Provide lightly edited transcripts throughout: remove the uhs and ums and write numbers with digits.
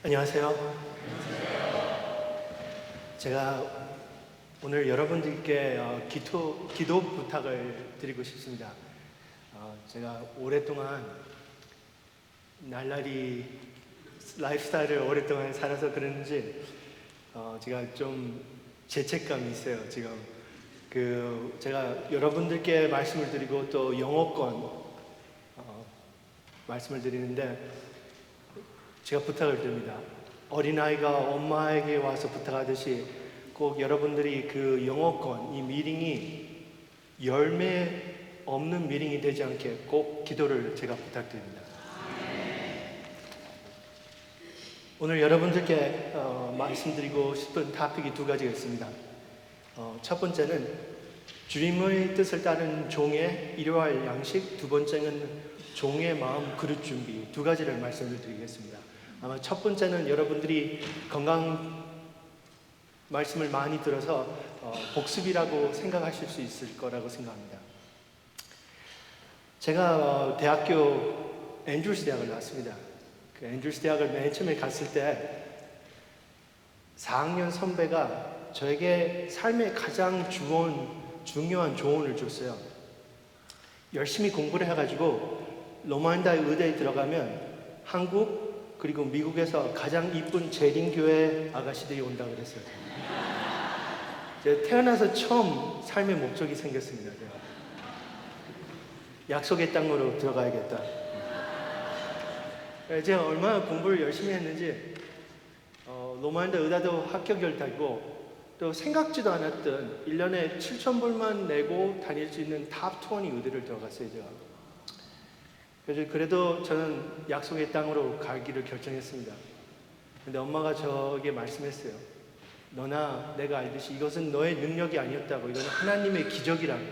안녕하세요. 제가 오늘 여러분들께 기도 부탁을 드리고 싶습니다. 제가 오랫동안 날라리 라이프스타일을 오랫동안 살아서 그런지 제가 좀 죄책감이 있어요. 지금 제가 여러분들께 말씀을 드리고 또 영어권 말씀을 드리는데 제가 부탁을 드립니다. 어린아이가 엄마에게 와서 부탁하듯이 꼭 여러분들이 그 영어권, 이 미팅이 열매 없는 미팅이 되지 않게 꼭 기도를 제가 부탁드립니다. 오늘 여러분들께 말씀드리고 싶은 토픽이 두 가지가 있습니다. 첫 번째는 주님의 뜻을 따른 종의 일용할 양식, 두 번째는 종의 마음 그릇 준비, 두 가지를 말씀을 드리겠습니다. 아마 첫 번째는 여러분들이 건강 말씀을 많이 들어서 복습이라고 생각하실 수 있을 거라고 생각합니다. 제가 대학교 앤드루스 대학을 나왔습니다. 그 앤드루스 대학을 맨 처음에 갔을 때 4학년 선배가 저에게 삶의 가장 중요한 조언을 줬어요. 열심히 공부를 해가지고 로마인다의 의대에 들어가면 한국 그리고 미국에서 가장 이쁜 재림교회 아가씨들이 온다고 그랬어요. 제가 태어나서 처음 삶의 목적이 생겼습니다. 약속의 땅으로 들어가야겠다. 제가 얼마나 공부를 열심히 했는지 로마인다 의대도 합격을 달고 또 생각지도 않았던 1년에 7,000불만 내고 다닐 수 있는 탑 20 의대를 들어갔어요. 제가. 그래도 저는 약속의 땅으로 가기를 결정했습니다. 근데 엄마가 저에게 말씀했어요. 너나 내가 알듯이 이것은 너의 능력이 아니었다고, 이건 하나님의 기적이라고,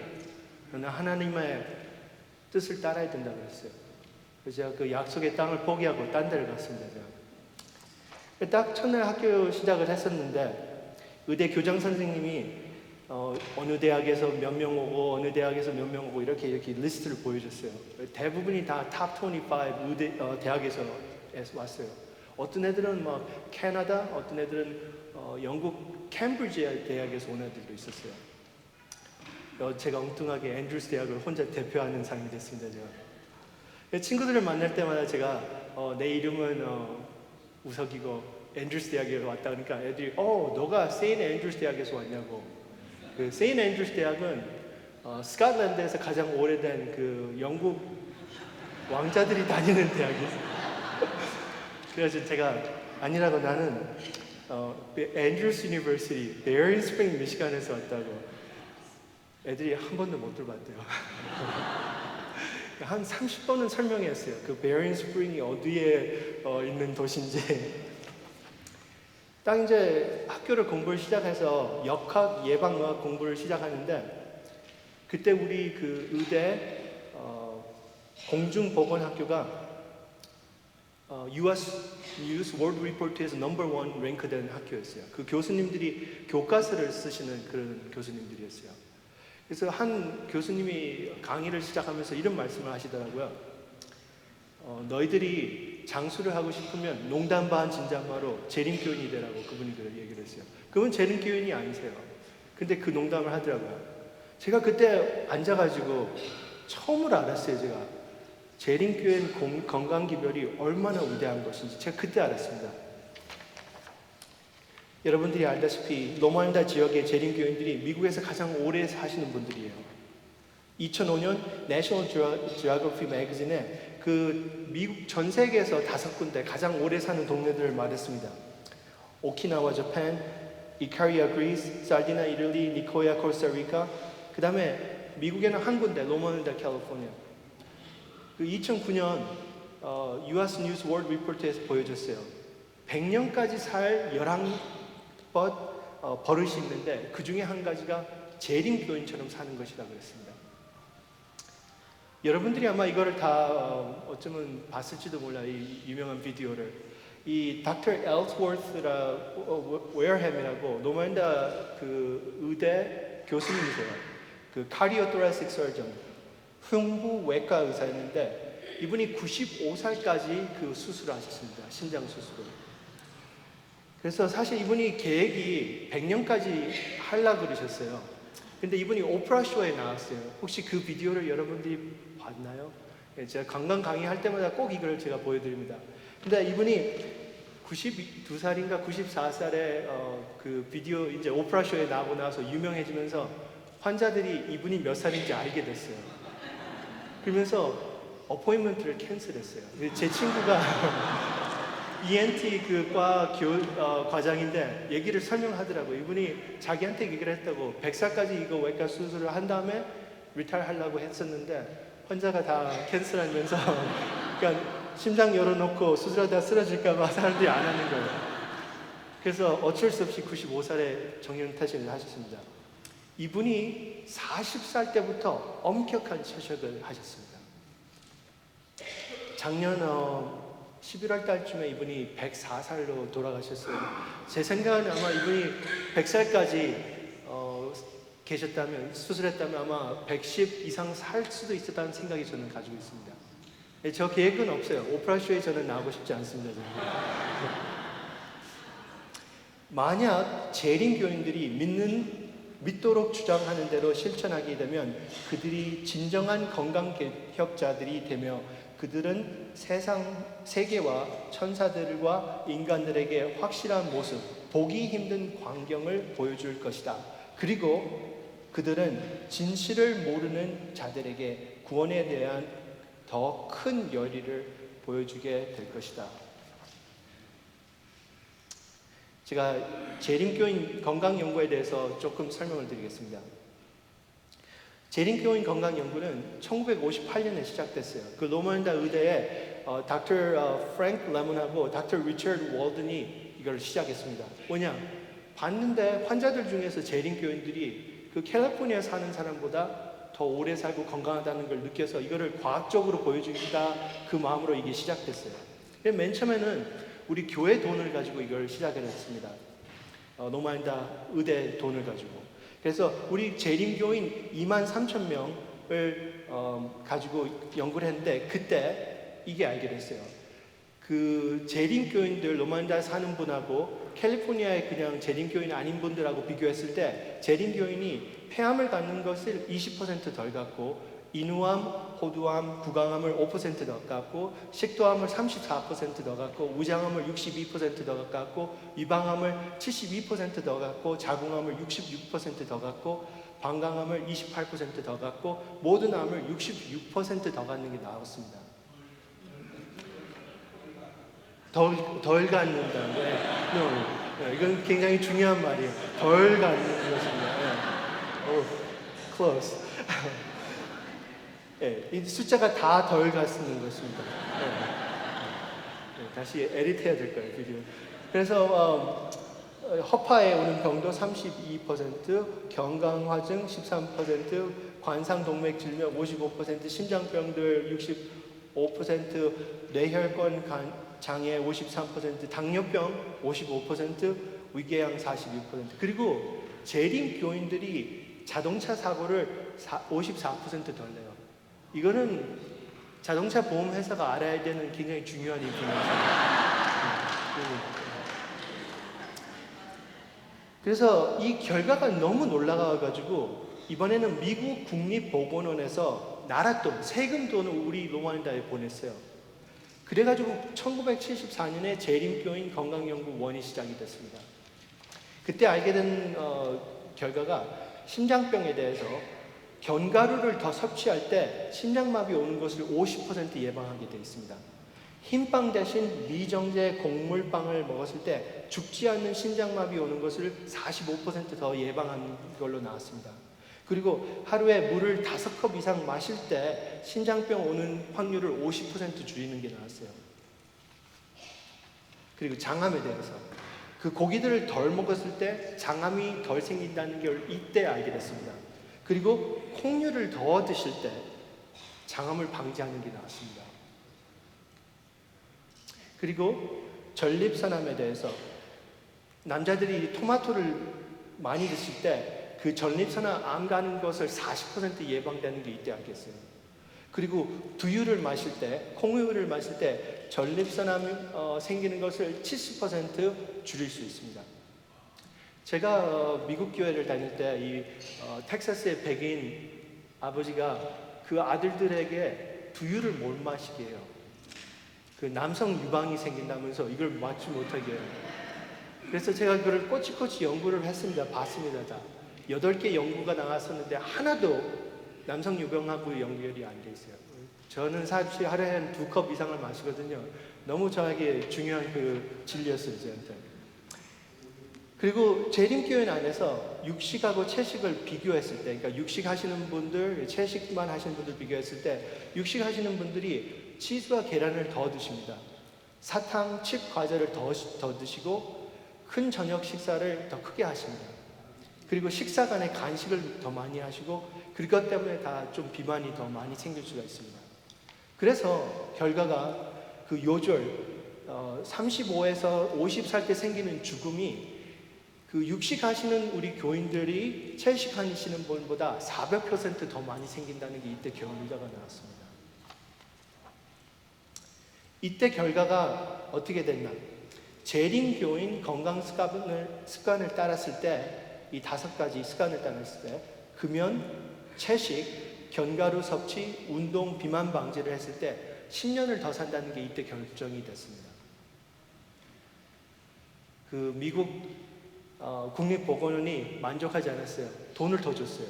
너는 하나님의 뜻을 따라야 된다고 했어요. 그래서 제가 그 약속의 땅을 포기하고 딴 데를 갔습니다. 제가. 딱 첫날 학교 시작을 했었는데 의대 교장 선생님이 어느 대학에서 몇 명 오고 어느 대학에서 몇 명 오고 이렇게 리스트를 보여줬어요. 대부분이 다 탑 25 의대 대학에서 왔어요. 어떤 애들은 막 캐나다, 어떤 애들은 영국 캠브리지 대학에서 온 애들도 있었어요. 제가 엉뚱하게 앤드루스 대학을 혼자 대표하는 상이 됐습니다. 제가 친구들을 만날 때마다 제가 내 이름은 우석이고 앤드루스 대학에 왔다 그러니까 애들이 너가 세인트 앤드루스 대학에서 왔냐고. 그 세인트 앤드루스 대학은 스코틀랜드에서 가장 오래된 그 영국 왕자들이 다니는 대학이에요. 그래서 제가 아니라고 나는 앤드루스 유니버시티 베어링 스프링 미시간에서 왔다고. 애들이 한 번도 못 들어봤대요. 한 30번은 설명했어요. 그 베어링 스프링이 어디에 있는 도시인지. 딱 이제 학교를 공부를 시작해서 역학 예방의학 공부를 시작하는데 그때 우리 그 의대 공중보건학교가 US News World Report에서 넘버 1 랭크된 학교였어요. 그 교수님들이 교과서를 쓰시는 그런 교수님들이었어요. 그래서 한 교수님이 강의를 시작하면서 이런 말씀을 하시더라고요. 너희들이 장수를 하고 싶으면 농담 반 진담 바로 재림교인이 되라고 그분이 그런 얘기를 했어요. 그분 재림교인이 아니세요. 근데 그 농담을 하더라고요. 제가 그때 앉아가지고 처음으로 알았어요. 제가 재림교인 건강기별이 얼마나 위대한 것인지 제가 그때 알았습니다. 여러분들이 알다시피 로마인다 지역의 재림교인들이 미국에서 가장 오래 사시는 분들이에요. 2005년 내셔널 지오그래피 매거진에 그 미국 전 세계에서 5군데 가장 오래 사는 동네들을 말했습니다. 오키나와 재팬, 이카리아 그리스, 살디나 이탈리, 니코야 코스타리카, 그 다음에 미국에는 한 군데 로마인다 캘리포니아. 그 2009년 US News World Report에서 보여줬어요. 100년까지 살 11번 버릇이 있는데 그 중에 한 가지가 재림교인처럼 사는 것이라고 그랬습니다. 여러분들이 아마 이거를 다 어쩌면 봤을지도 몰라요. 이 유명한 비디오를. 이 닥터 엘스워스라 웨어햄이라고 로마인다 그 의대 교수님이세요. 그 카디오토라식 서전, 흉부외과 의사였는데 이분이 95살까지 그 수술을 하셨습니다. 신장 수술을. 그래서 사실 이분이 계획이 100년까지 하려고 그러셨어요. 근데 이분이 오프라 쇼에 나왔어요. 혹시 그 비디오를 여러분들이 봤나요? 제가 건강 강의할 때마다 꼭 이걸 제가 보여드립니다. 근데 이분이 92살인가 94살에 그 비디오 이제 오프라 쇼에 나오고 나서 유명해지면서 환자들이 이분이 몇 살인지 알게 됐어요. 그러면서 어포인먼트를 캔슬했어요. 제 친구가 ENT 과장인데 얘기를 설명하더라고요. 이분이 자기한테 얘기를 했다고 100살까지 이거 외과 수술을 한 다음에 리타일 하려고 했었는데 환자가 다 캔슬하면서 그러니까 심장 열어놓고 수술하다 쓰러질까봐 사람들이 안 하는 거예요. 그래서 어쩔 수 없이 95살에 정년퇴직을 하셨습니다. 이분이 40살 때부터 엄격한 채식을 하셨습니다. 작년 11월 달쯤에 이분이 104살로 돌아가셨어요. 제 생각은 아마 이분이 100살까지 계셨다면, 수술했다면 아마 110 이상 살 수도 있었다는 생각이 저는 가지고 있습니다. 저 계획은 없어요. 오프라쇼에 저는 나오고 싶지 않습니다. 만약 재림 교인들이 믿도록 주장하는 대로 실천하게 되면 그들이 진정한 건강 개혁자들이 되며 그들은 세계와 천사들과 인간들에게 확실한 모습, 보기 힘든 광경을 보여줄 것이다. 그리고 그들은 진실을 모르는 자들에게 구원에 대한 더 큰 열의를 보여주게 될 것이다. 제가 재림교인 건강연구에 대해서 조금 설명을 드리겠습니다. 재림교인 건강연구는 1958년에 시작됐어요. 그 로만다 의대에 닥터 프랭크 레몬하고 닥터 리처드 월든이 이걸 시작했습니다. 뭐냐? 봤는데 환자들 중에서 재림교인들이 그 캘리포니아에 사는 사람보다 더 오래 살고 건강하다는 걸 느껴서 이거를 과학적으로 보여주겠다 그 마음으로 이게 시작됐어요. 맨 처음에는 우리 교회 돈을 가지고 이걸 시작을 했습니다. 노만다 의대 돈을 가지고. 그래서 우리 재림교인 23,000명을 가지고 연구를 했는데 그때 이게 알게 됐어요. 그 재림교인들 로만다에 사는 분하고 캘리포니아의 그냥 재림교인 아닌 분들하고 비교했을 때 재림교인이 폐암을 갖는 것을 20% 덜 갖고 인후암, 호두암, 구강암을 5% 더 갖고 식도암을 34% 더 갖고 우장암을 62% 더 갖고 위방암을 72% 더 갖고 자궁암을 66% 더 갖고 방광암을 28% 더 갖고 모든 암을 66% 더 갖는 게 나왔습니다. 덜 갖는다는 거예요. 이건 굉장히 중요한 말이에요. 덜 갖는 것입니다. close. 이 숫자가 다 덜 갖는 것입니다. 다시 에디트해야 될 거예요, 비디오. 그래서 허파에 오는 병도 32%, 경강화증 13%, 관상동맥질병 55%, 심장병들 65%, 뇌혈관 장애 53%, 당뇨병 55%, 위궤양 42%. 그리고 재림 교인들이 자동차 사고를 54%덜 내요. 이거는 자동차 보험 회사가 알아야 되는 굉장히 중요한 인포메이션이에요. 그래서 이 결과가 너무 놀라가지고 이번에는 미국 국립보건원에서 나라 돈, 세금 돈을 우리 로만다에 보냈어요. 그래가지고 1974년에 재림교인 건강연구원이 시작이 됐습니다. 그때 알게 된 결과가 심장병에 대해서 견과류를 더 섭취할 때 심장마비 오는 것을 50% 예방하게 되어 있습니다. 흰빵 대신 미정제 곡물빵을 먹었을 때 죽지 않는 심장마비 오는 것을 45% 더 예방하는 걸로 나왔습니다. 그리고 하루에 물을 5컵 이상 마실 때 심장병 오는 확률을 50% 줄이는 게 나왔어요. 그리고 장암에 대해서 그 고기들을 덜 먹었을 때 장암이 덜 생긴다는 걸 이때 알게 됐습니다. 그리고 콩류를 더 드실 때 장암을 방지하는 게 나왔습니다. 그리고 전립선암에 대해서 남자들이 토마토를 많이 드실 때 그 전립선암 가는 것을 40% 예방되는 게 이때 알겠어요. 그리고 두유를 마실 때, 콩우유를 마실 때 전립선암 생기는 것을 70% 줄일 수 있습니다. 제가 미국 교회를 다닐 때 이 텍사스의 백인 아버지가 그 아들들에게 두유를 못 마시게 해요. 그 남성 유방이 생긴다면서 이걸 맞지 못하게 해요. 그래서 제가 그걸 꼬치꼬치 연구를 했습니다. 봤습니다. 다 8개 연구가 나왔었는데 하나도 남성 유방하고 연결이 안 돼 있어요. 저는 사실 하루에 한 2컵 이상을 마시거든요. 너무 저에게 중요한 그 진리였어요, 저한테. 그리고 재림교회 안에서 육식하고 채식을 비교했을 때, 그러니까 육식하시는 분들, 채식만 하시는 분들 비교했을 때, 육식하시는 분들이 치즈와 계란을 더 드십니다. 사탕, 칩, 과자를 더 드시고 큰 저녁 식사를 더 크게 하십니다. 그리고 식사 간에 간식을 더 많이 하시고 그것 때문에 다 좀 비만이 더 많이 생길 수가 있습니다. 그래서 결과가 그 요절 35에서 50살 때 생기는 죽음이 그 육식하시는 우리 교인들이 채식하시는 분보다 400% 더 많이 생긴다는 게 이때 결과가 나왔습니다. 이때 결과가 어떻게 됐나? 재림 교인 건강 습관을 따랐을 때 이 5가지 습관을 따랐을 때 금연, 채식, 견과류 섭취, 운동, 비만 방지를 했을 때 10년을 더 산다는 게 이때 결정이 됐습니다. 그 미국 국립보건원이 만족하지 않았어요. 돈을 더 줬어요.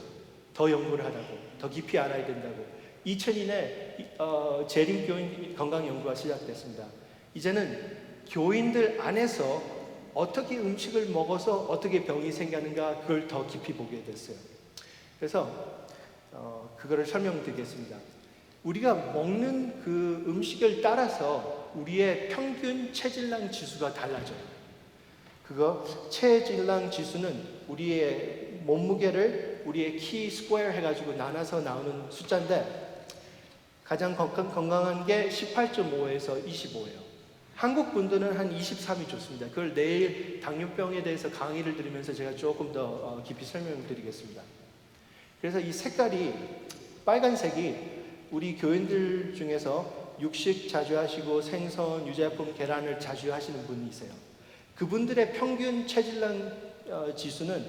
더 연구를 하라고, 더 깊이 알아야 된다고. 2000년에 재림교인 건강연구가 시작됐습니다. 이제는 교인들 안에서 어떻게 음식을 먹어서 어떻게 병이 생기는가 그걸 더 깊이 보게 됐어요. 그래서 그거를 설명드리겠습니다. 우리가 먹는 그 음식을 따라서 우리의 평균 체질량 지수가 달라져요. 그거 체질량 지수는 우리의 몸무게를 우리의 키 스퀘어 해가지고 나눠서 나오는 숫자인데 가장 건강한 게 18.5에서 25예요. 한국 분들은 한 23이 좋습니다. 그걸 내일 당뇨병에 대해서 강의를 드리면서 제가 조금 더 깊이 설명드리겠습니다. 그래서 이 색깔이 빨간색이 우리 교인들 중에서 육식 자주 하시고 생선, 유제품, 계란을 자주 하시는 분이세요. 그분들의 평균 체질량 지수는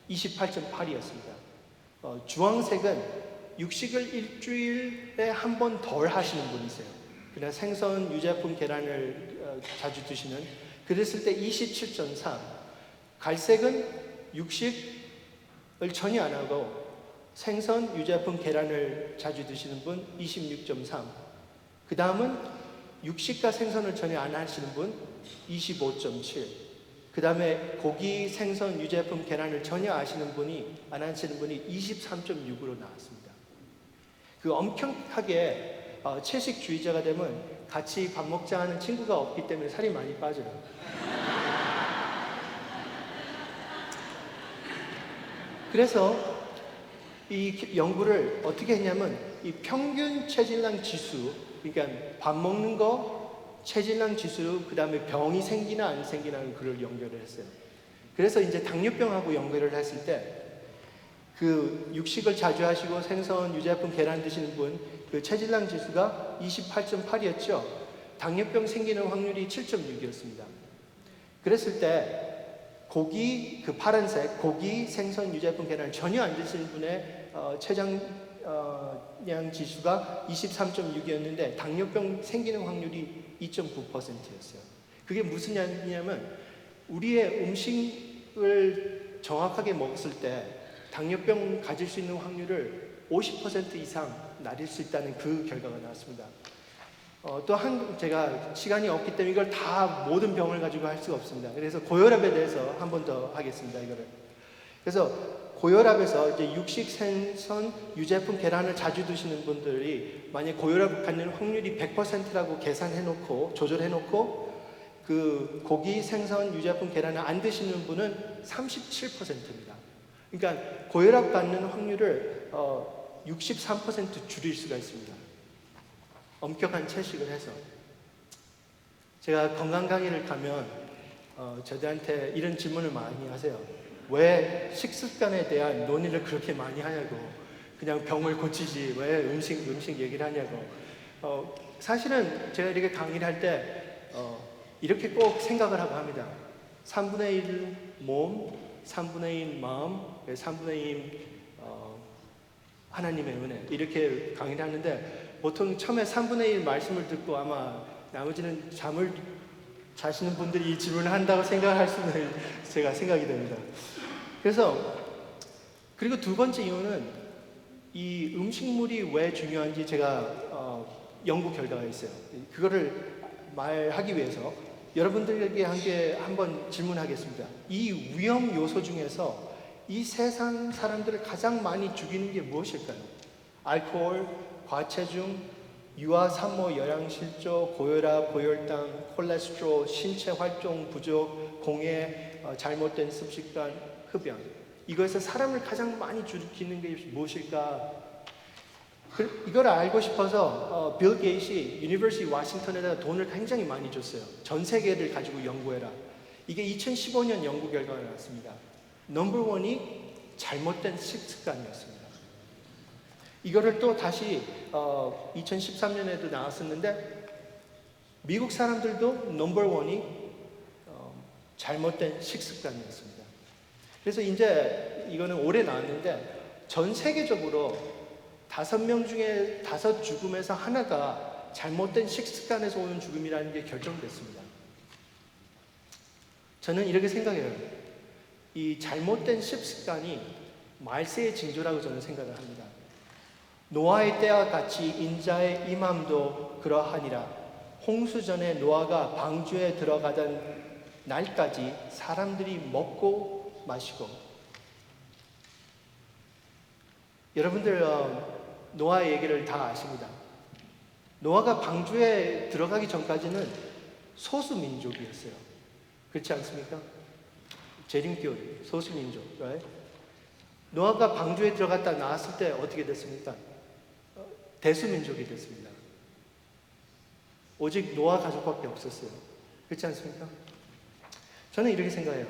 28.8이었습니다. 주황색은 육식을 일주일에 한 번 덜 하시는 분이세요. 그냥 생선, 유제품, 계란을 자주 드시는, 그랬을 때 27.3. 갈색은 육식을 전혀 안 하고 생선, 유제품, 계란을 자주 드시는 분 26.3. 그 다음은 육식과 생선을 전혀 안 하시는 분 25.7. 그 다음에 고기, 생선, 유제품, 계란을 전혀 안 하시는 분이 23.6으로 나왔습니다. 그 엄격하게 채식주의자가 되면 같이 밥 먹자 하는 친구가 없기 때문에 살이 많이 빠져요. 그래서 이 연구를 어떻게 했냐면 이 평균 체질량 지수, 그러니까 밥 먹는 거, 체질량 지수, 그 다음에 병이 생기나 안 생기나는 그걸 연결을 했어요. 그래서 이제 당뇨병하고 연결을 했을 때 그 육식을 자주 하시고 생선, 유제품, 계란 드시는 분 그 체질량 지수가 28.8이었죠. 당뇨병 생기는 확률이 7.6이었습니다. 그랬을 때 고기, 그 파란색 고기, 생선, 유제품, 계란을 전혀 안 드시는 분의 체장량 지수가 23.6이었는데 당뇨병 생기는 확률이 2.9%였어요. 그게 무슨 얘기냐면 우리의 음식을 정확하게 먹었을 때 당뇨병 가질 수 있는 확률을 50% 이상 낮을 수 있다는 그 결과가 나왔습니다. 제가 시간이 없기 때문에 이걸 다 모든 병을 가지고 할 수가 없습니다. 그래서 고혈압에 대해서 한 번 더 하겠습니다. 이거를. 그래서 고혈압에서 이제 육식, 생선, 유제품, 계란을 자주 드시는 분들이 만약 고혈압 갖는 확률이 100%라고 계산해놓고 조절해놓고 그 고기, 생선, 유제품, 계란을 안 드시는 분은 37%입니다. 그러니까 고혈압 갖는 확률을 63% 줄일 수가 있습니다. 엄격한 채식을 해서. 제가 건강 강의를 가면 저들한테 이런 질문을 많이 하세요. 왜 식습관에 대한 논의를 그렇게 많이 하냐고. 그냥 병을 고치지 왜 음식 얘기를 하냐고. 사실은 제가 이렇게 강의를 할 때 이렇게 꼭 생각을 하고 합니다. 3분의 1 몸, 3분의 1 마음, 3분의 1 하나님의 은혜, 이렇게 강의를 하는데 보통 처음에 3분의 1 말씀을 듣고 아마 나머지는 잠을 자시는 분들이 이 질문을 한다고 생각할 수는 제가 생각이 됩니다. 그래서 그리고 두 번째 이유는 이 음식물이 왜 중요한지 제가 연구 결과가 있어요. 그거를 말하기 위해서 여러분들에게 한번 질문하겠습니다. 이 위험 요소 중에서 이 세상 사람들을 가장 많이 죽이는 게 무엇일까요? 알코올, 과체중, 유아 산모 영양실조, 고혈압, 고혈당, 콜레스테롤, 신체 활동 부족, 공해, 잘못된 습식단, 흡연. 이거에서 사람을 가장 많이 죽이는 게 무엇일까? 이걸 알고 싶어서 빌 게이츠 유니버시티 워싱턴에다 돈을 굉장히 많이 줬어요. 전 세계를 가지고 연구해라. 이게 2015년 연구 결과가 나왔습니다. 넘버 원이 잘못된 식습관이었습니다. 이거를 또 다시 2013년에도 나왔었는데 미국 사람들도 넘버 원이 잘못된 식습관이었습니다. 그래서 이제 이거는 올해 나왔는데 전 세계적으로 5명 중에 5 죽음에서 하나가 잘못된 식습관에서 오는 죽음이라는 게 결정됐습니다. 저는 이렇게 생각해요. 이 잘못된 식습관이 말세의 징조라고 저는 생각을 합니다. 노아의 때와 같이 인자의 임함도 그러하니라. 홍수 전에 노아가 방주에 들어가던 날까지 사람들이 먹고 마시고. 여러분들 노아의 얘기를 다 아십니다. 노아가 방주에 들어가기 전까지는 소수 민족이었어요. 그렇지 않습니까? 재림교리, 소수 민족. right? 노아가 방주에 들어갔다 나왔을 때 어떻게 됐습니까? 대수민족이 됐습니다. 오직 노아 가족밖에 없었어요. 그렇지 않습니까? 저는 이렇게 생각해요.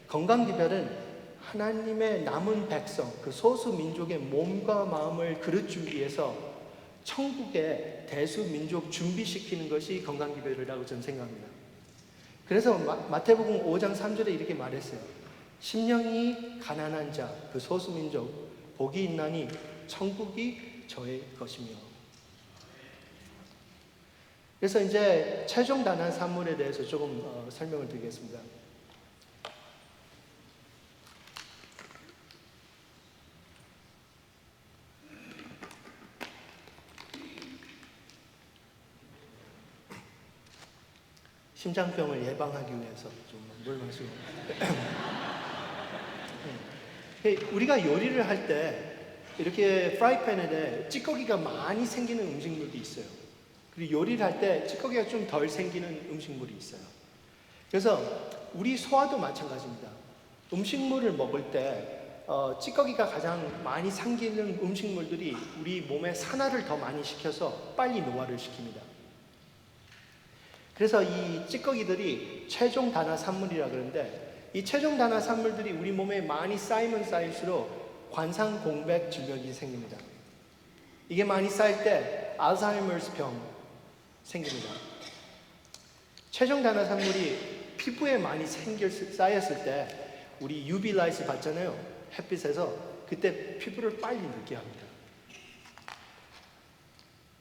건강기별은 하나님의 남은 백성, 그 소수 민족의 몸과 마음을 그릇주기 위해서 천국의 대수민족 준비시키는 것이 건강기별이라고 저는 생각합니다. 그래서 마태복음 5장 3절에 이렇게 말했어요. 심령이 가난한 자, 그 소수민족 복이 있나니 천국이 저의 것이며. 그래서 이제 최종 단한 산물에 대해서 조금 설명을 드리겠습니다. 심장병을 예방하기 위해서 좀 물 마시고. 우리가 요리를 할 때 이렇게 프라이팬에 찌꺼기가 많이 생기는 음식물도 있어요. 그리고 요리를 할 때 찌꺼기가 좀 덜 생기는 음식물이 있어요. 그래서 우리 소화도 마찬가지입니다. 음식물을 먹을 때 찌꺼기가 가장 많이 생기는 음식물들이 우리 몸에 산화를 더 많이 시켜서 빨리 노화를 시킵니다. 그래서 이 찌꺼기들이 최종 단화 산물이라 그러는데 이 최종 단화 산물들이 우리 몸에 많이 쌓이면 쌓일수록 관상공백 질병이 생깁니다. 이게 많이 쌓일 때 알츠하이머스 병 생깁니다. 최종 단화 산물이 피부에 많이 쌓였을 때 우리 UV 라이트 받잖아요. 햇빛에서 그때 피부를 빨리 늙게 합니다.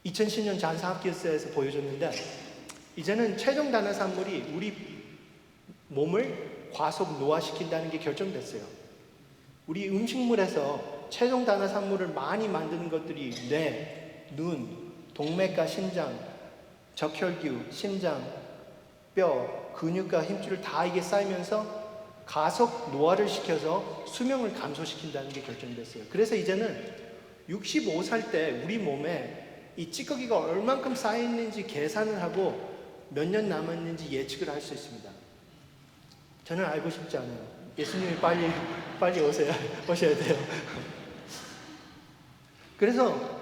2010년 잔사합기스에서 보여줬는데 이제는 최종 단화 산물이 우리 몸을 과속 노화시킨다는 게 결정됐어요. 우리 음식물에서 최종 단화 산물을 많이 만드는 것들이 뇌, 눈, 동맥과 심장, 적혈구, 심장, 뼈, 근육과 힘줄을 다 이게 쌓이면서 가속 노화를 시켜서 수명을 감소시킨다는 게 결정됐어요. 그래서 이제는 65살 때 우리 몸에 이 찌꺼기가 얼만큼 쌓여있는지 계산을 하고 몇 년 남았는지 예측을 할 수 있습니다. 저는 알고 싶지 않아요. 예수님이 빨리 오셔야 돼요. 그래서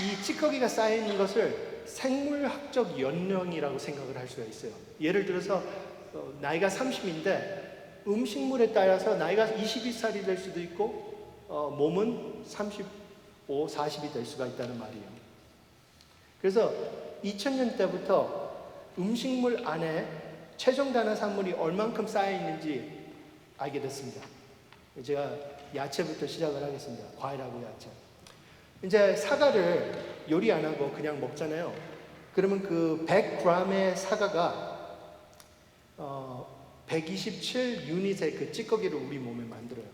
이 찌꺼기가 쌓여있는 것을 생물학적 연령이라고 생각을 할 수가 있어요. 예를 들어서 나이가 30인데 음식물에 따라서 나이가 22살이 될 수도 있고 몸은 35, 40이 될 수가 있다는 말이에요. 그래서 2000년대부터 음식물 안에 최종 단어산물이 얼만큼 쌓여 있는지 알게 됐습니다. 제가 야채부터 시작을 하겠습니다. 과일하고 야채. 이제 사과를 요리 안 하고 그냥 먹잖아요. 그러면 그 100g의 사과가 127유닛의 그 찌꺼기를 우리 몸에 만들어요.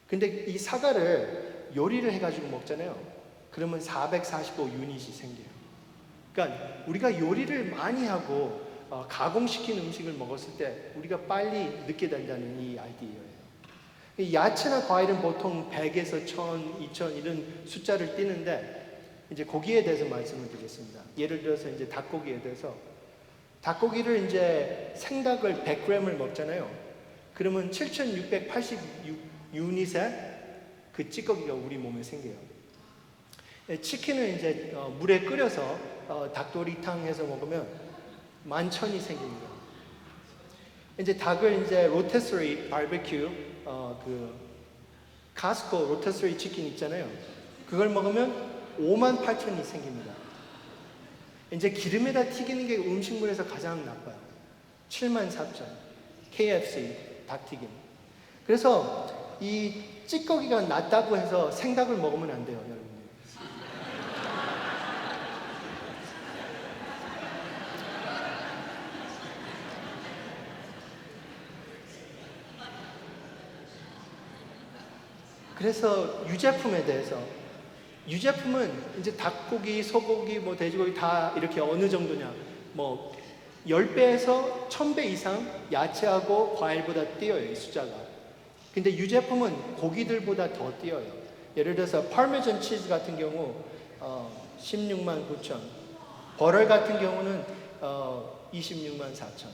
근데 이 사과를 요리를 해가지고 먹잖아요. 그러면 445유닛이 생겨요. 그러니까 우리가 요리를 많이 하고 가공시킨 음식을 먹었을 때 우리가 빨리 늙게 된다는 이 아이디어예요. 야채나 과일은 보통 100에서 1000, 2000 이런 숫자를 띠는데 이제 고기에 대해서 말씀을 드리겠습니다. 예를 들어서 이제 닭고기에 대해서 닭고기를 이제 생닭을 100g을 먹잖아요. 그러면 7686유닛의 그 찌꺼기가 우리 몸에 생겨요. 치킨을 이제 물에 끓여서 닭도리탕 해서 먹으면 11,000이 생깁니다. 이제 닭을 이제 로테스리 바베큐 그 카스코 로테스리 치킨 있잖아요. 그걸 먹으면 58,000이 생깁니다. 이제 기름에다 튀기는 게 음식물에서 가장 나빠요. 74,000 KFC 닭튀김. 그래서 이 찌꺼기가 낮다고 해서 생닭을 먹으면 안 돼요, 여러분. 그래서 유제품에 대해서 유제품은 이제 닭고기, 소고기, 뭐 돼지고기 다 이렇게 어느 정도냐 뭐 10배에서 1000배 이상 야채하고 과일보다 뛰어요, 이 숫자가. 근데 유제품은 고기들보다 더 뛰어요. 예를 들어서 파메산 치즈 같은 경우 16만 9천, 버터 같은 경우는 26만 4천.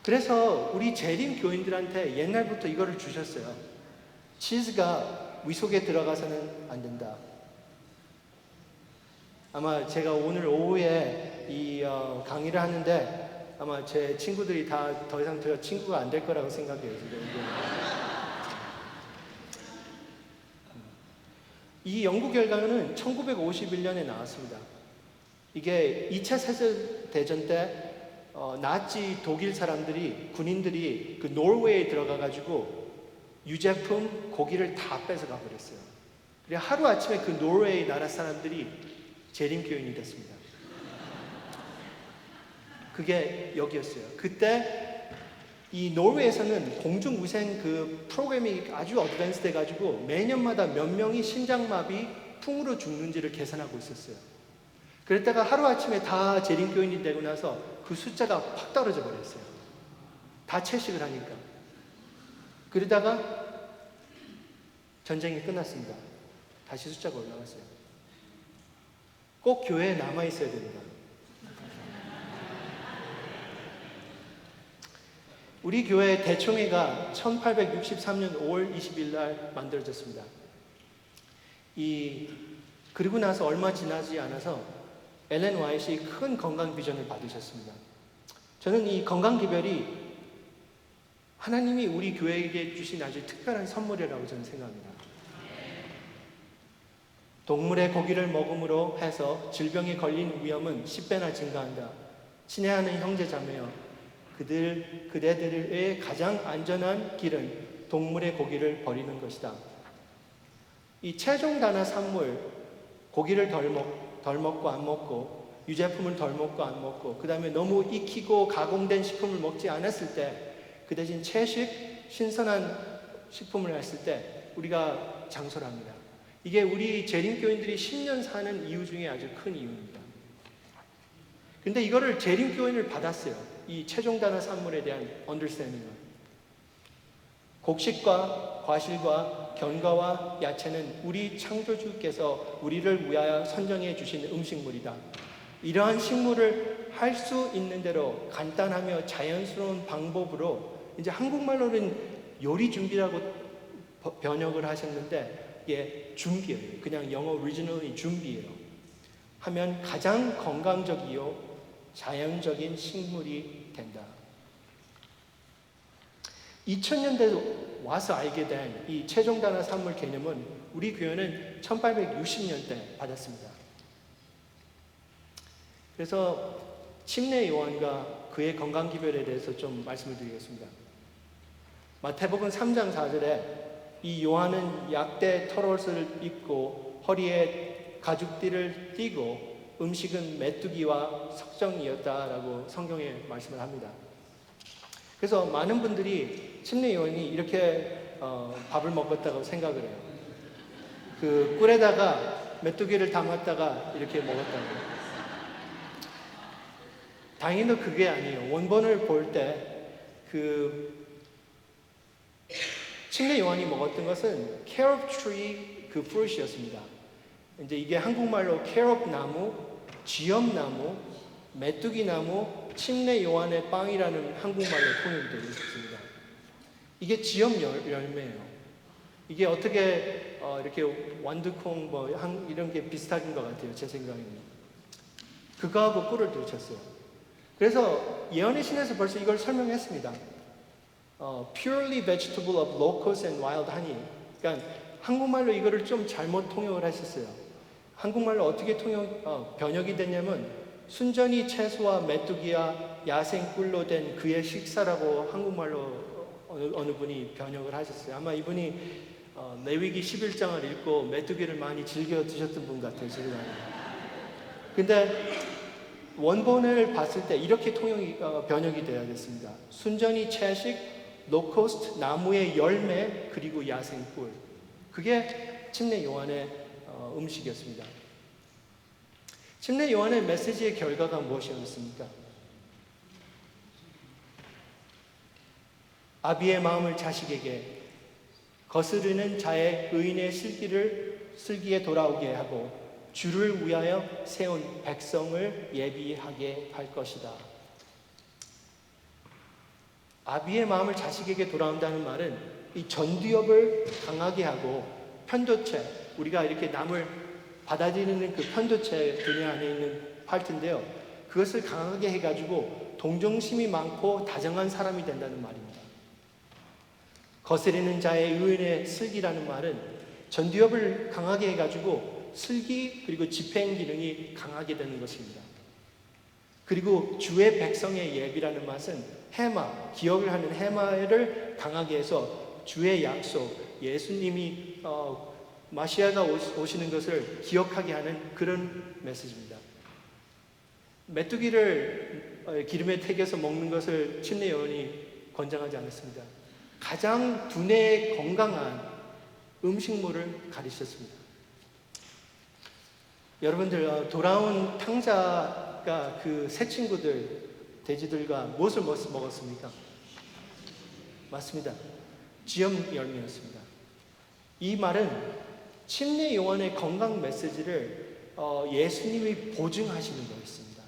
그래서 우리 재림 교인들한테 옛날부터 이거를 주셨어요. 치즈가 위속에 들어가서는 안 된다. 아마 제가 오늘 오후에 이 강의를 하는데 아마 제 친구들이 다 더 이상 저 친구가 안 될 거라고 생각해요. 이 연구 결과는 1951년에 나왔습니다. 이게 2차 세계대전 때 나치 독일 사람들이 군인들이 그 노르웨이에 들어가가지고 유제품 고기를 다 뺏어가 버렸어요. 그래 하루 아침에 그 노르웨이 나라 사람들이 재림교인이 됐습니다. 그게 여기였어요. 그때 이 노르웨이에서는 공중위생 그 프로그램이 아주 어드밴스 돼가지고 매년마다 몇 명이 심장마비, 풍으로 죽는지를 계산하고 있었어요. 그랬다가 하루아침에 다 재림교인이 되고 나서 그 숫자가 확 떨어져 버렸어요. 다 채식을 하니까. 그러다가 전쟁이 끝났습니다. 다시 숫자가 올라갔어요. 꼭 교회에 남아있어야 됩니다. 우리 교회 대총회가 1863년 5월 20일 날 만들어졌습니다. 그리고 나서 얼마 지나지 않아서 엘렌 와이트이 큰 건강 비전을 받으셨습니다. 저는 이 건강 기별이 하나님이 우리 교회에게 주신 아주 특별한 선물이라고 저는 생각합니다. 동물의 고기를 먹음으로 해서 질병에 걸린 위험은 10배나 증가한다. 친애하는 형제 자매여, 그대들의 가장 안전한 길은 동물의 고기를 버리는 것이다. 이 최종 단어 산물, 고기를 덜 먹고 안 먹고, 유제품을 덜 먹고 안 먹고, 그 다음에 너무 익히고 가공된 식품을 먹지 않았을 때, 그 대신 채식, 신선한 식품을 했을 때 우리가 장수를 합니다. 이게 우리 재림교인들이 10년 사는 이유 중에 아주 큰 이유입니다. 근데 이거를 재림교인을 받았어요. 이 최종 단어 산물에 대한 언더스탠딩을. 곡식과 과실과 견과와 야채는 우리 창조주께서 우리를 위하여 선정해 주신 음식물이다. 이러한 식물을 할 수 있는 대로 간단하며 자연스러운 방법으로 이제 한국말로는 요리 준비라고 번역을 하셨는데 이게 준비예요. 그냥 영어 오리지널이 준비예요. 하면 가장 건강적이요 자연적인 식물이 된다. 2000년대 와서 알게 된 이 최종 단화 산물 개념은 우리 교회는 1860년대 받았습니다. 그래서 침례 요한과 그의 건강 기별에 대해서 좀 말씀을 드리겠습니다. 마태복음 3장 4절에 이 요한은 약대 털옷을 입고 허리에 가죽띠를 띠고 음식은 메뚜기와 석정이었다라고 성경에 말씀을 합니다. 그래서 많은 분들이 침례 요한이 이렇게 밥을 먹었다고 생각을 해요. 그 꿀에다가 메뚜기를 담았다가 이렇게 먹었다고. 다행히도 그게 아니에요. 원본을 볼 때 그 침례 요한이 먹었던 것은 캐럽 트리 그 fruit이었습니다. 이제 이게 한국말로 캐럽 나무, 쥐엄나무, 메뚜기 나무, 침례 요한의 빵이라는 한국말로 통역이 되고 있습니다. 이게 쥐엄 열매예요. 이게 어떻게 이렇게 완두콩 이런 게 비슷한 것 같아요. 제 생각에는. 그거하고 꿀을 들으셨어요. 그래서 예언의 신에서 벌써 이걸 설명했습니다. Purely vegetable of locust and wild honey. 그러니까 한국말로 이거를 좀 잘못 통역을 하셨어요. 한국말로 어떻게 번역이 됐냐면 순전히 채소와 메뚜기와 야생 꿀로 된 그의 식사라고 한국말로 어느 분이 번역을 하셨어요. 아마 이분이 레위기 11장을 읽고 메뚜기를 많이 즐겨 드셨던 분 같아요. 제가. 근데 원본을 봤을 때 이렇게 번역이 되어야겠습니다. 순전히 채식, 로코스트, 나무의 열매, 그리고 야생 꿀. 그게 침례 요한의 음식이었습니다. 침례 요한의 메시지의 결과가 무엇이었습니까? 아비의 마음을 자식에게, 거스르는 자의 의인의 슬기에 돌아오게 하고 주를 위하여 세운 백성을 예비하게 할 것이다. 아비의 마음을 자식에게 돌아온다는 말은 이 전두엽을 강하게 하고 편도체, 우리가 이렇게 남을 받아들이는 그 편도체 두뇌 안에 있는 파트인데요. 그것을 강하게 해가지고 동정심이 많고 다정한 사람이 된다는 말입니다. 거스리는 자의 의인의 슬기라는 말은 전두엽을 강하게 해가지고 슬기 그리고 집행 기능이 강하게 되는 것입니다. 그리고 주의 백성의 예비라는 맛은 해마, 기억을 하는 해마를 강하게 해서 주의 약속, 예수님이 마시아가 오시는 것을 기억하게 하는 그런 메시지입니다. 메뚜기를 기름에 튀겨서 먹는 것을 침례 요한이 권장하지 않았습니다. 가장 두뇌에 건강한 음식물을 가르쳤습니다. 여러분들 돌아온 탕자가 그 새 친구들 돼지들과 무엇을 먹었습니까? 맞습니다. 쥐엄 열매였습니다. 이 말은 침례 요한의 건강 메시지를 예수님이 보증하시는 거였습니다.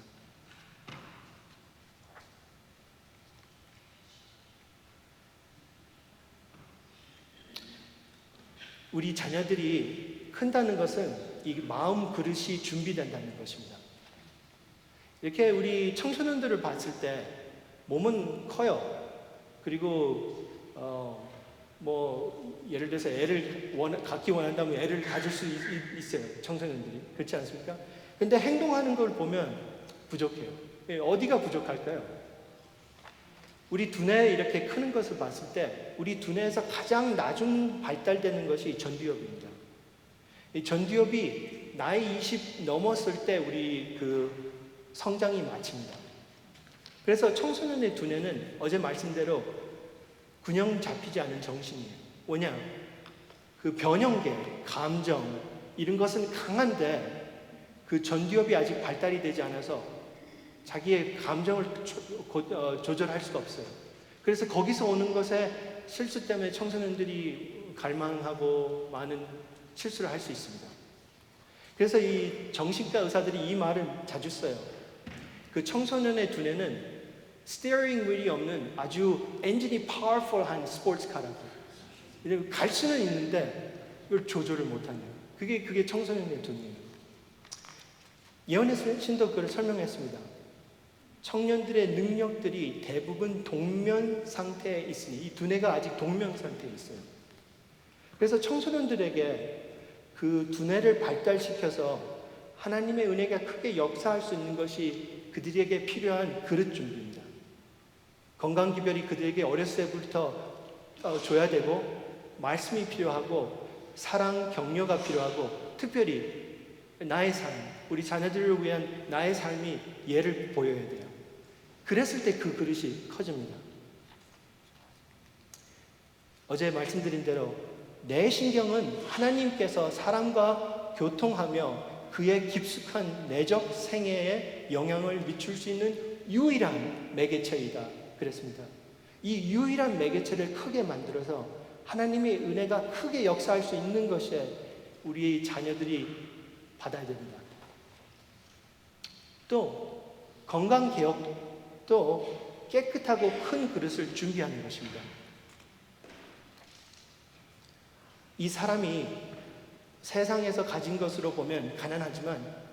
우리 자녀들이 큰다는 것은 이 마음 그릇이 준비된다는 것입니다. 이렇게 우리 청소년들을 봤을 때 몸은 커요. 그리고 예를 들어서 애를 갖기 원한다면 애를 가질 수 있어요. 청소년들이. 그렇지 않습니까? 근데 행동하는 걸 보면 부족해요. 어디가 부족할까요? 우리 두뇌 이렇게 크는 것을 봤을 때 우리 두뇌에서 가장 낮은 발달되는 것이 전두엽입니다. 이 전두엽이 나이 20 넘었을 때 우리 그 성장이 마칩니다. 그래서 청소년의 두뇌는 어제 말씀대로 균형 잡히지 않은 정신이에요. 뭐냐? 그 변형계, 감정 이런 것은 강한데 그 전두엽이 아직 발달이 되지 않아서 자기의 감정을 조절할 수가 없어요. 그래서 거기서 오는 것에 실수 때문에 청소년들이 갈망하고 많은 실수를 할 수 있습니다. 그래서 이 정신과 의사들이 이 말을 자주 써요. 그 청소년의 두뇌는 스티어링 휠이 없는 아주 엔진이 파워풀한 스포츠카라고. 갈 수는 있는데 이걸 조절을 못하는 거예요. 그게 청소년의 두뇌예요. 예언의 신도 그걸 설명했습니다. 청년들의 능력들이 대부분 동면 상태에 있으니 이 두뇌가 아직 동면 상태에 있어요. 그래서 청소년들에게 그 두뇌를 발달시켜서 하나님의 은혜가 크게 역사할 수 있는 것이 그들에게 필요한 그릇 준비입니다. 건강기별이 그들에게 어렸을 때부터 줘야 되고, 말씀이 필요하고, 사랑, 격려가 필요하고, 특별히 나의 삶, 우리 자녀들을 위한 나의 삶이 예를 보여야 돼요. 그랬을 때 그 그릇이 커집니다. 어제 말씀드린 대로 내 신경은 하나님께서 사람과 교통하며 그의 깊숙한 내적 생애에 영향을 미칠 수 있는 유일한 매개체이다 그랬습니다. 이 유일한 매개체를 크게 만들어서 하나님의 은혜가 크게 역사할 수 있는 것에 우리 자녀들이 받아야 됩니다. 또 건강개혁도 깨끗하고 큰 그릇을 준비하는 것입니다. 이 사람이 세상에서 가진 것으로 보면 가난하지만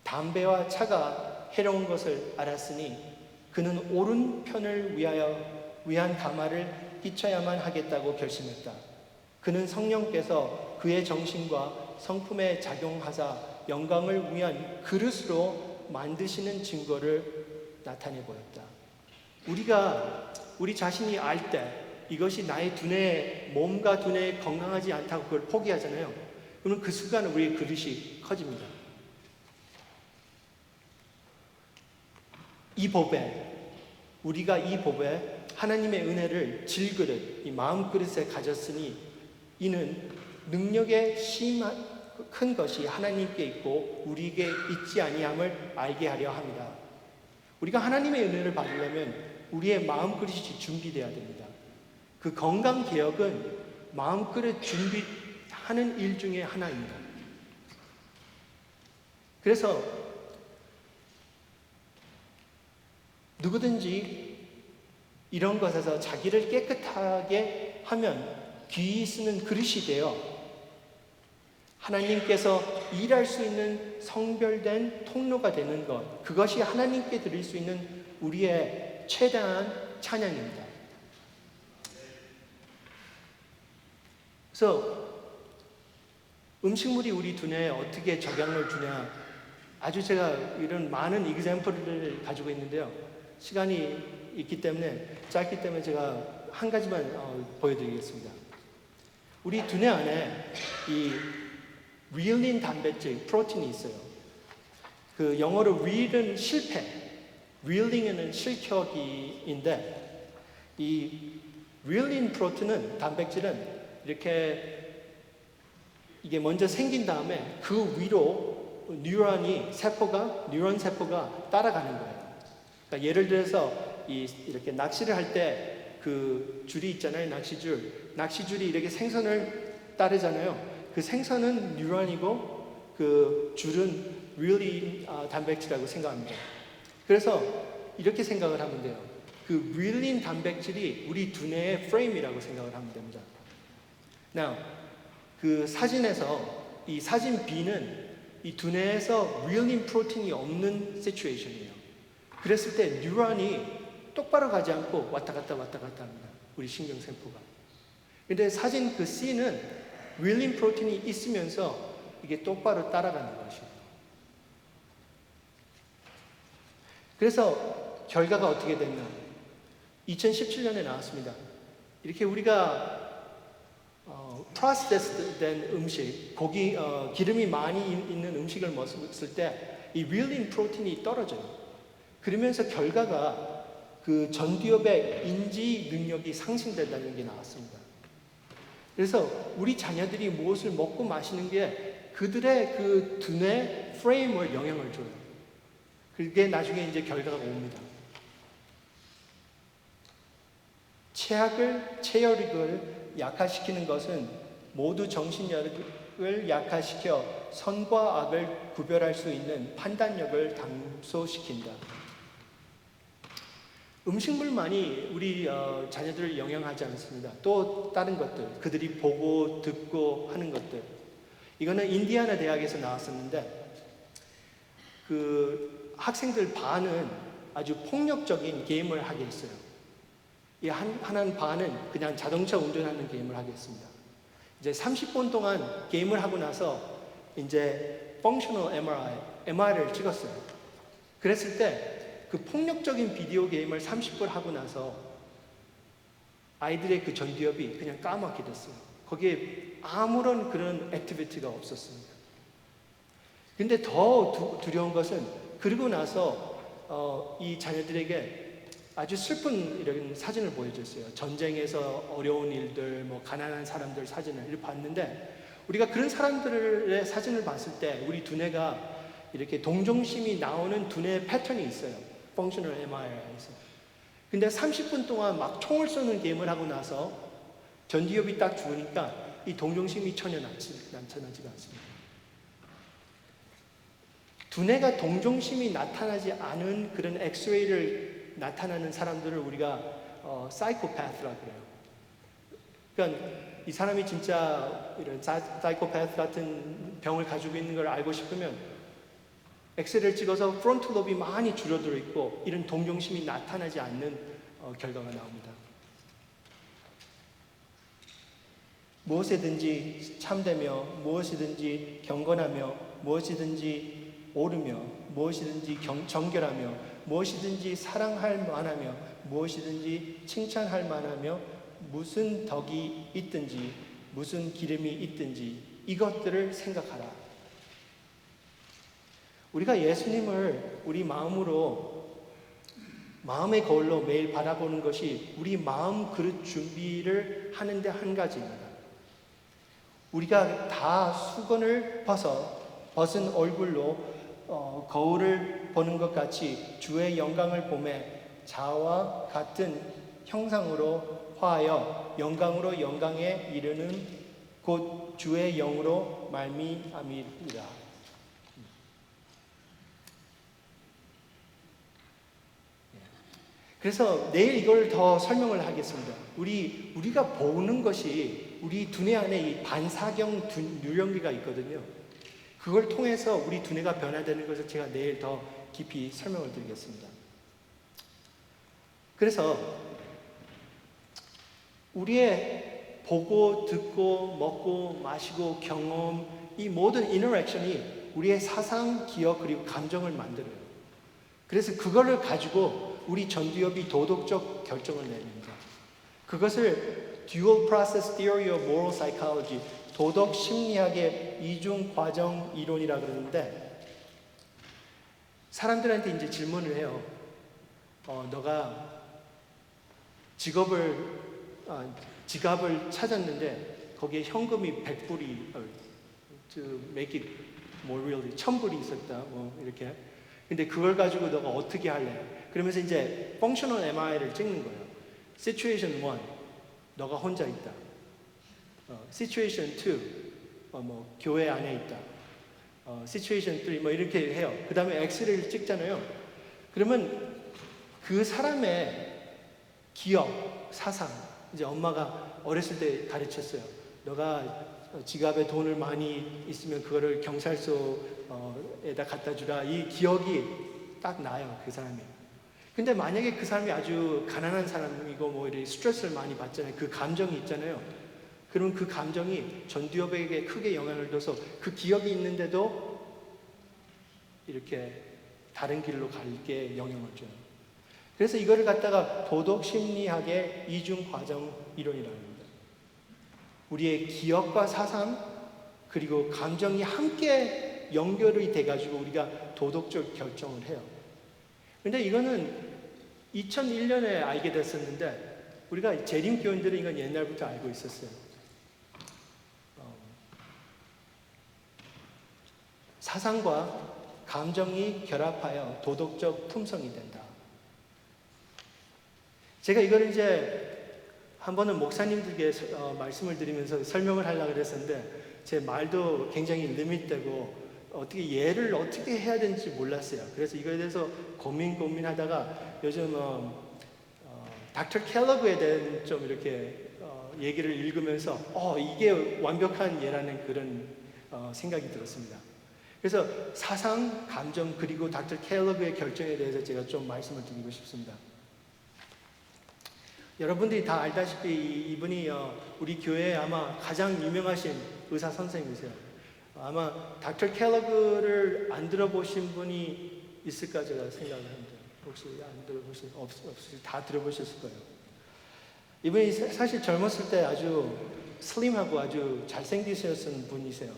담배와 차가 해로운 것을 알았으니 그는 옳은 편을 위한 가마를 끼쳐야만 하겠다고 결심했다. 그는 성령께서 그의 정신과 성품에 작용하사 영광을 위한 그릇으로 만드시는 증거를 나타내 보였다. 우리 자신이 알 때 이것이 나의 두뇌, 몸과 두뇌에 건강하지 않다고 그걸 포기하잖아요. 그러면 그 순간 우리의 그릇이 커집니다. 우리가 이 법에 하나님의 은혜를 질그릇, 이 마음 그릇에 가졌으니 이는 능력의 큰 것이 하나님께 있고 우리에게 있지 아니함을 알게 하려 합니다. 우리가 하나님의 은혜를 받으려면 우리의 마음 그릇이 준비되어야 됩니다. 그 건강 개혁은 마음 그릇 준비하는 일 중에 하나입니다. 그래서 누구든지 이런 것에서 자기를 깨끗하게 하면 귀히 쓰는 그릇이 되어 하나님께서 일할 수 있는 성별된 통로가 되는 것, 그것이 하나님께 드릴 수 있는 우리의 최대한 찬양입니다. 그래서 음식물이 우리 두뇌에 어떻게 적용을 주냐, 아주 제가 이런 많은 example를 가지고 있는데요. 시간이 있기 때문에 짧기 때문에 제가 한 가지만 보여드리겠습니다. 우리 두뇌 안에 이 릴린 단백질, 프로틴이 있어요. 그 영어로 릴은 실패, 릴링은 실격인데 이 릴린 프로틴은 단백질은 이렇게 이게 먼저 생긴 다음에 그 위로 뉴런 세포가 따라가는 거예요. 그러니까 예를 들어서 이렇게 낚시를 할 때 그 줄이 있잖아요. 낚시줄이 이렇게 생선을 따르잖아요. 그 생선은 뉴런이고 그 줄은 릴린 단백질이라고 생각합니다. 그래서 이렇게 생각을 하면 돼요. 그 릴린 단백질이 우리 두뇌의 프레임이라고 생각을 하면 됩니다. Now, 그 사진에서 이 사진 B는 이 두뇌에서 릴린 프로틴이 없는 시츄에이션이에요. 그랬을 때 뉴런이 똑바로 가지 않고 왔다 갔다 합니다. 우리 신경세포가. 근데 사진 그 C는 릴린 프로틴이 있으면서 이게 똑바로 따라가는 것이에요. 그래서 결과가 어떻게 됐나? 2017년에 나왔습니다. 이렇게 우리가 프로세스 된 음식, 기름이 많이 있는 음식을 먹었을 때 이 릴린 프로틴이 떨어져요. 그러면서 결과가 그 전두엽의 인지 능력이 상승된다는 게 나왔습니다. 그래서 우리 자녀들이 무엇을 먹고 마시는 게 그들의 그 두뇌 프레임을 영향을 줘요. 그게 나중에 이제 결과가 옵니다. 체열력을 약화시키는 것은 모두 정신력을 약화시켜 선과 악을 구별할 수 있는 판단력을 감소시킨다. 음식물만이 우리 자녀들을 영향하지 않습니다. 또 다른 것들, 그들이 보고 듣고 하는 것들. 이거는 인디아나 대학에서 나왔었는데 그 학생들 반은 아주 폭력적인 게임을 하게 했어요. 이 하나는 반은 그냥 자동차 운전하는 게임을 하게 했습니다. 이제 30분 동안 게임을 하고 나서 이제 functional MRI를 찍었어요. 그랬을 때 그 폭력적인 비디오 게임을 30분 하고 나서 아이들의 그 전두엽이 그냥 까맣게 됐어요. 거기에 아무런 그런 액티비티가 없었습니다. 근데 더 두려운 것은 그러고 나서 이 자녀들에게 아주 슬픈 이런 사진을 보여줬어요. 전쟁에서 어려운 일들, 뭐 가난한 사람들 사진을 이렇게 봤는데 우리가 그런 사람들의 사진을 봤을 때 우리 두뇌가 이렇게 동정심이 나오는 두뇌 패턴이 있어요. Functional MRI에서. 근데 30분 동안 막 총을 쏘는 게임을 하고 나서 전두엽이 딱 죽으니까 이 동정심이 전혀 나타나지가 않습니다. 두뇌가 동정심이 나타나지 않은 그런 엑스레이를 나타나는 사람들을 우리가 사이코패스라 그래요. 그러니까 이 사람이 진짜 이런 사이코패스 같은 병을 가지고 있는 걸 알고 싶으면 엑스레이를 찍어서 프론트 롭이 많이 줄어들어 있고 이런 동정심이 나타나지 않는 결과가 나옵니다. 무엇이든지 참되며 무엇이든지 경건하며 무엇이든지 옳으며 무엇이든지 정결하며 무엇이든지 사랑할 만하며 무엇이든지 칭찬할 만하며 무슨 덕이 있든지 무슨 기름이 있든지 이것들을 생각하라. 우리가 예수님을 우리 마음의 거울로 매일 바라보는 것이 우리 마음 그릇 준비를 하는데 한 가지입니다. 우리가 다 수건을 벗은 얼굴로 거울을 보는 것 같이 주의 영광을 보매 자와 같은 형상으로 화하여 영광으로 영광에 이르는 곧 주의 영으로 말미암이라. 그래서 내일 이걸 더 설명을 하겠습니다. 우리가 보는 것이 우리 두뇌 안에 이 반사경 누령기가 있거든요. 그걸 통해서 우리 두뇌가 변화되는 것을 제가 내일 더 깊이 설명을 드리겠습니다. 그래서 우리의 보고, 듣고, 먹고, 마시고, 경험, 이 모든 인터랙션이 우리의 사상, 기억, 그리고 감정을 만들어요. 그래서 그거를 가지고 우리 전두엽이 도덕적 결정을 내립니다. 그것을 Dual Process Theory of Moral Psychology, 도덕 심리학의 이중 과정 이론이라 그러는데 사람들한테 이제 질문을 해요. 너가 지갑을 찾았는데 거기에 현금이 100불이 to make it more real, 1000불이 있었다. 뭐 이렇게. 근데 그걸 가지고 너가 어떻게 할래? 그러면서 이제 functional MRI를 찍는 거예요. Situation 1, 너가 혼자 있다. Situation 2, 뭐 교회 안에 있다. Situation 3, 뭐 이렇게 해요. 그 다음에 엑스레이를 찍잖아요. 그러면 그 사람의 기억, 사상, 이제 엄마가 어렸을 때 가르쳤어요. 너가 지갑에 돈을 많이 있으면 그거를 경찰서에다 갖다 주라. 이 기억이 딱 나요, 그 사람이. 근데 만약에 그 사람이 아주 가난한 사람이고 뭐 이렇게 스트레스를 많이 받잖아요. 그 감정이 있잖아요. 그럼 그 감정이 전두엽에게 크게 영향을 줘서 그 기억이 있는데도 이렇게 다른 길로 갈게 영향을 줘요. 그래서 이거를 갖다가 도덕 심리학의 이중 과정 이론이라고 합니다. 우리의 기억과 사상 그리고 감정이 함께 연결이 돼가지고 우리가 도덕적 결정을 해요. 근데 이거는 2001년에 알게 됐었는데 우리가 재림 교인들은 이건 옛날부터 알고 있었어요. 사상과 감정이 결합하여 도덕적 품성이 된다. 제가 이걸 이제 한 번은 목사님들께 말씀을 드리면서 설명을 하려고 그랬었는데 제 말도 굉장히 리밋되고 어떻게 예를 어떻게 해야 되는지 몰랐어요. 그래서 이거에 대해서 고민하다가 요즘 닥터 켈러그에 대한 좀 이렇게 얘기를 읽으면서 이게 완벽한 예라는 그런 생각이 들었습니다. 그래서 사상, 감정, 그리고 닥터 켈러그의 결정에 대해서 제가 좀 말씀을 드리고 싶습니다. 여러분들이 다 알다시피 이분이 우리 교회에 아마 가장 유명하신 의사 선생님이세요. 아마 닥터 켈러그를 안 들어보신 분이 있을까 제가 생각을 합니다. 혹시 안 들어보신, 다 들어보셨을 거예요. 이분이 사실 젊었을 때 아주 슬림하고 아주 잘생기셨던 분이세요.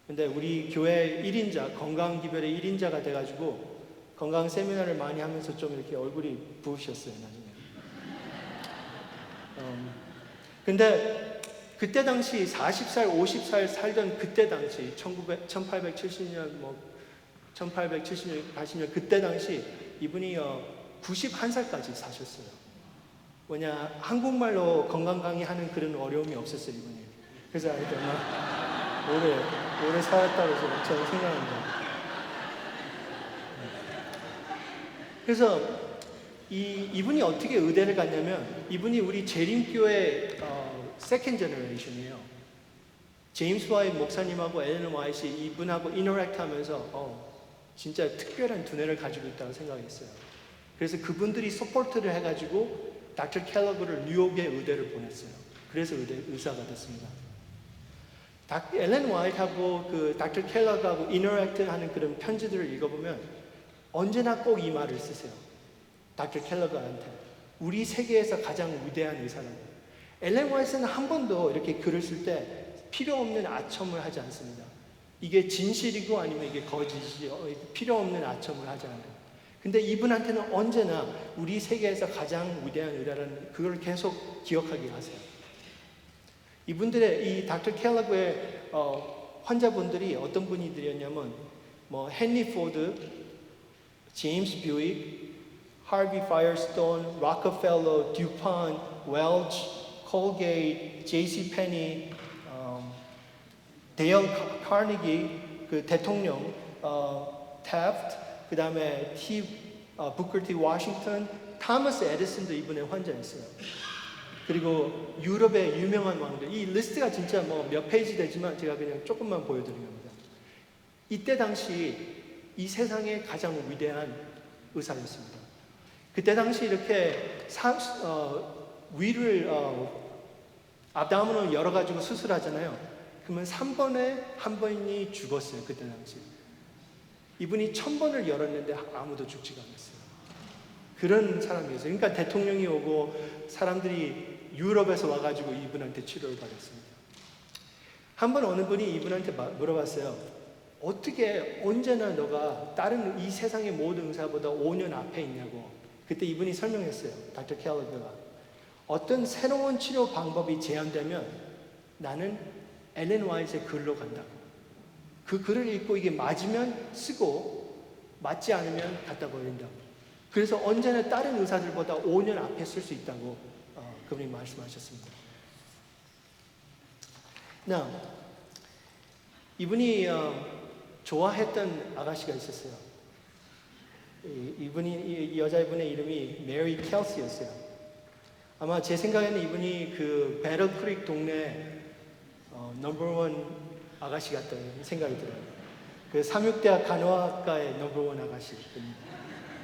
근데 우리 교회 1인자, 건강기별의 1인자가 돼가지고 건강 세미나를 많이 하면서 좀 이렇게 얼굴이 부으셨어요, 나중에. 근데 그때 당시 40살, 50살 살던 그때 당시 1870년, 80년 그때 당시 이분이 91살까지 사셨어요. 뭐냐, 한국말로 건강 강의하는 그런 어려움이 없었어요, 이분이. 그래서 아마 오래 살았다고 저는 생각합니다. 그래서 이분이 어떻게 의대를 갔냐면, 이분이 우리 재림교회 세컨 제너레이션이에요. 제임스 와이트 목사님하고 엘렌 와이트 이분하고 인터랙트 하면서 진짜 특별한 두뇌를 가지고 있다고 생각했어요. 그래서 그분들이 서포트를 해가지고 닥터 켈러그를 뉴욕의 의대를 보냈어요. 그래서 의사가 됐습니다. 엘렌 와이트하고 그 닥터 켈러그하고 인터랙트 하는 그런 편지들을 읽어보면 언제나 꼭 이 말을 쓰세요. 닥터 켈러그한테 우리 세계에서 가장 위대한 의사라고. 엘렌 와이트는 한 번도 이렇게 글을 쓸 때 필요 없는 아첨을 하지 않습니다. 이게 진실이고 아니면 이게 거짓이 필요 없는 아첨을 하지 않아요. 근데 이분한테는 언제나 우리 세계에서 가장 위대한 의사라는 그걸 계속 기억하게 하세요. 이분들의 이 닥터 켈러그의 환자분들이 어떤 분들이었냐면 헨리 포드, 제임스 뷰익, 하비 파이어스톤, 록펠러, 듀폰, 웰치, 콜게이트, 제이씨 페니, 데일 카네기, 그 대통령, 태프트, 그 다음에 부커 T 워싱턴, 토마스 에디슨도 이분의 환자였어요. 그리고 유럽의 유명한 왕들, 이 리스트가 진짜 몇 페이지 되지만 제가 그냥 조금만 보여드리는 겁니다. 이때 당시 이 세상의 가장 위대한 의사였습니다. 그때 당시 이렇게 위를 앞다문을 열어가지고 수술하잖아요. 그러면 3번에 한 번이 죽었어요. 그때 당시. 이분이 1000번을 열었는데 아무도 죽지가 않았어요. 그런 사람이었어요. 그러니까 대통령이 오고 사람들이 유럽에서 와가지고 이분한테 치료를 받았습니다. 한 번 어느 분이 이분한테 물어봤어요. 어떻게 언제나 너가 다른 이 세상의 모든 의사보다 5년 앞에 있냐고. 그때 이분이 설명했어요. 닥터 켈러그가. 어떤 새로운 치료 방법이 제안되면 나는 엘렌 와이트의 글로 간다고. 그 글을 읽고 이게 맞으면 쓰고 맞지 않으면 갖다 버린다고. 그래서 언제나 다른 의사들보다 5년 앞에 쓸 수 있다고 그분이 말씀하셨습니다. 이분이 좋아했던 아가씨가 있었어요. 이 여자분의 이름이 메리 켈시였어요. 아마 제 생각에는 이분이 그 배럴 크릭 동네 넘버원 아가씨 같다는 생각이 들어요. 그 삼육대학 간호학과의 넘버원 아가씨.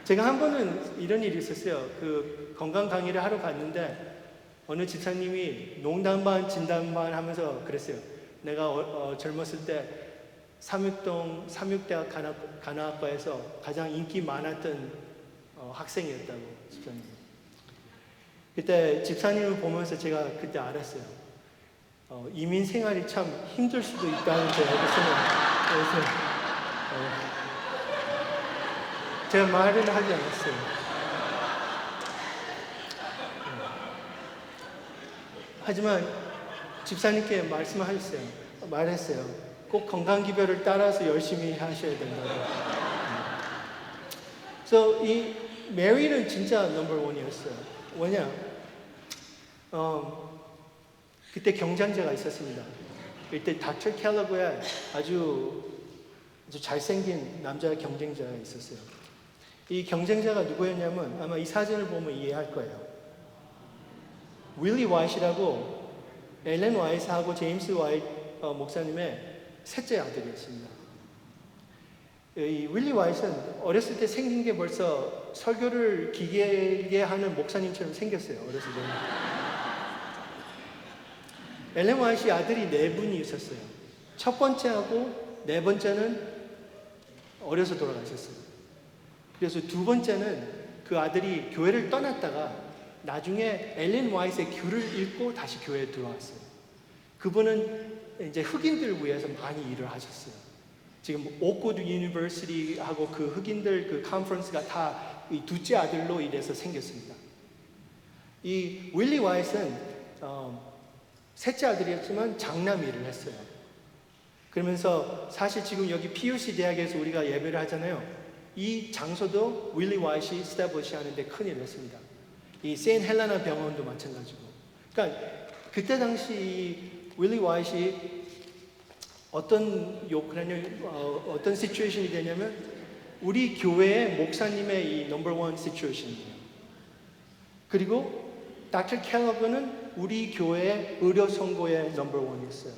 제가 한 번은 이런 일이 있었어요. 그 건강 강의를 하러 갔는데 어느 집사님이 농담 반 진담 반 하면서 그랬어요. 내가 젊었을 때 삼육대학 간호학과에서 가장 인기 많았던 학생이었다고 집사님. 그때 집사님을 보면서 제가 그때 알았어요. 이민 생활이 참 힘들 수도 있다는 걸 알겠어요. 제가 말은 하지 않았어요. 하지만 집사님께 말했어요. 꼭 건강기별을 따라서 열심히 하셔야 된다고. 그래서 이 메리는 진짜 넘버원이었어요. 뭐냐? 그때 경쟁자가 있었습니다. 이때 닥터 켈러그의 아주 잘생긴 남자 경쟁자가 있었어요. 이 경쟁자가 누구였냐면 아마 이 사진을 보면 이해할 거예요. 윌리 와이트라고 엘렌 와이트하고 제임스 와이트 목사님의 셋째 아들이었습니다. 이 윌리 와이트는 어렸을 때 생긴 게 벌써 설교를 기괴하게 하는 목사님처럼 생겼어요. 어렸을 때. 엘렌 와이트 아들이 4분이 있었어요. 첫 번째하고 4번째는 어려서 돌아가셨어요. 그래서 2번째는 그 아들이 교회를 떠났다가 나중에 엘렌 와이트의 글을 읽고 다시 교회에 들어왔어요. 그분은 이제 흑인들 위해서 많이 일을 하셨어요. 지금 오크우드 유니버시티하고 그 흑인들 그 컨퍼런스가 다 이 둘째 아들로 이래서 생겼습니다. 이 윌리 와이트는 셋째 아들이었지만 장남 일을 했어요. 그러면서 사실 지금 여기 PUC 대학에서 우리가 예배를 하잖아요. 이 장소도 윌리 와이트이 스태블리시 하는데 큰 일을 했습니다. 이 세인 헬레나 병원도 마찬가지고. 그러니까 그때 당시 이 윌리 와이트이 어떤 어떤 시츄에이션이 되냐면 우리 교회의 목사님의 이 넘버원 시츄에이션이에요. 그리고 닥터 켈러그는 우리 교회의 의료 선고의 넘버원이었어요.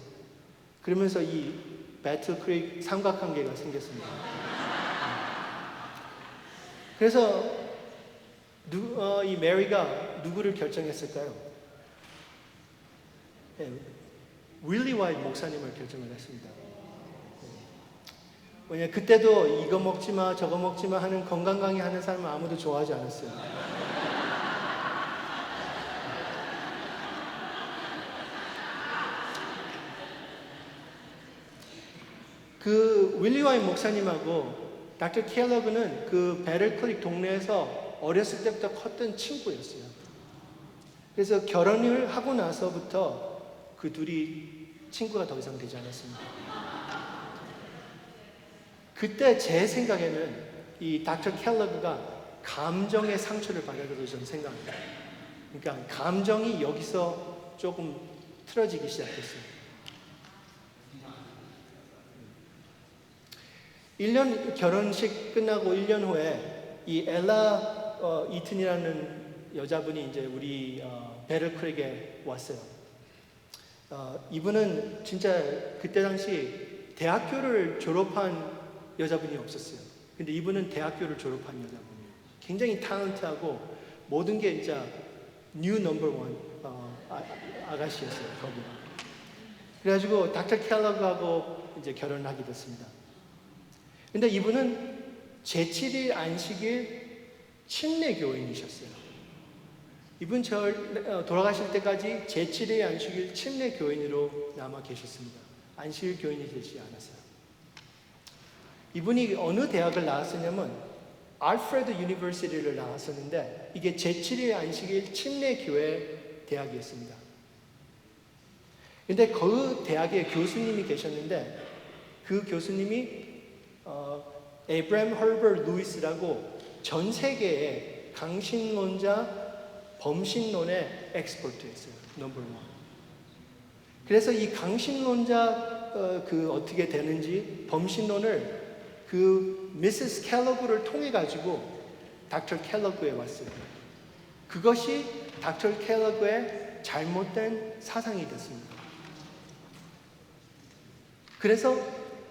그러면서 이 배틀 크릭 삼각관계가 생겼습니다. 그래서 이 메리가 누구를 결정했을까요? 윌리 와이트 목사님을 결정을 했습니다. 왜냐면 그때도 이거 먹지 마 저거 먹지 마 하는 건강 강의 하는 사람은 아무도 좋아하지 않았어요. 그 윌리 와이트 목사님하고 닥터 켈러그는 그 배틀 크릭 동네에서 어렸을 때부터 컸던 친구였어요. 그래서 결혼을 하고 나서부터 그 둘이 친구가 더 이상 되지 않았습니다. 그때 제 생각에는 이 닥터 켈러그가 감정의 상처를 받았다고 저는 생각합니다. 그러니까 감정이 여기서 조금 틀어지기 시작했어요. 1년 결혼식 끝나고 1년 후에 이 엘라 이튼이라는 여자분이 이제 우리 배틀 크릭에 왔어요. 이분은 진짜 그때 당시 대학교를 졸업한 여자분이 없었어요. 근데 이분은 대학교를 졸업한 여자분이에요. 굉장히 탤런트하고 모든 게 진짜 뉴 넘버원 아가씨였어요. 거기. 그래가지고 닥터 켈러그하고 이제 결혼을 하게 됐습니다. 근데 이분은 제7일 안식일 침례 교인이셨어요. 이분 돌아가실 때까지 제7일 안식일 침례 교인으로 남아 계셨습니다. 안식일 교인이 되지 않았어요. 이분이 어느 대학을 나왔었냐면 알프레드 유니버시티를 나왔었는데 이게 제7일 안식일 침례 교회 대학이었습니다. 근데 그 대학에 교수님이 계셨는데 그 교수님이 에브라임 허버트 루이스라고 전 세계의 강신론자 범신론의 엑스퍼트였어요. 넘버원. 그래서 이 강신론자 그 어떻게 되는지 범신론을 그 미세스 켈러그를 통해 가지고 닥터 켈러그에 왔어요. 그것이 닥터 켈러그의 잘못된 사상이 됐습니다. 그래서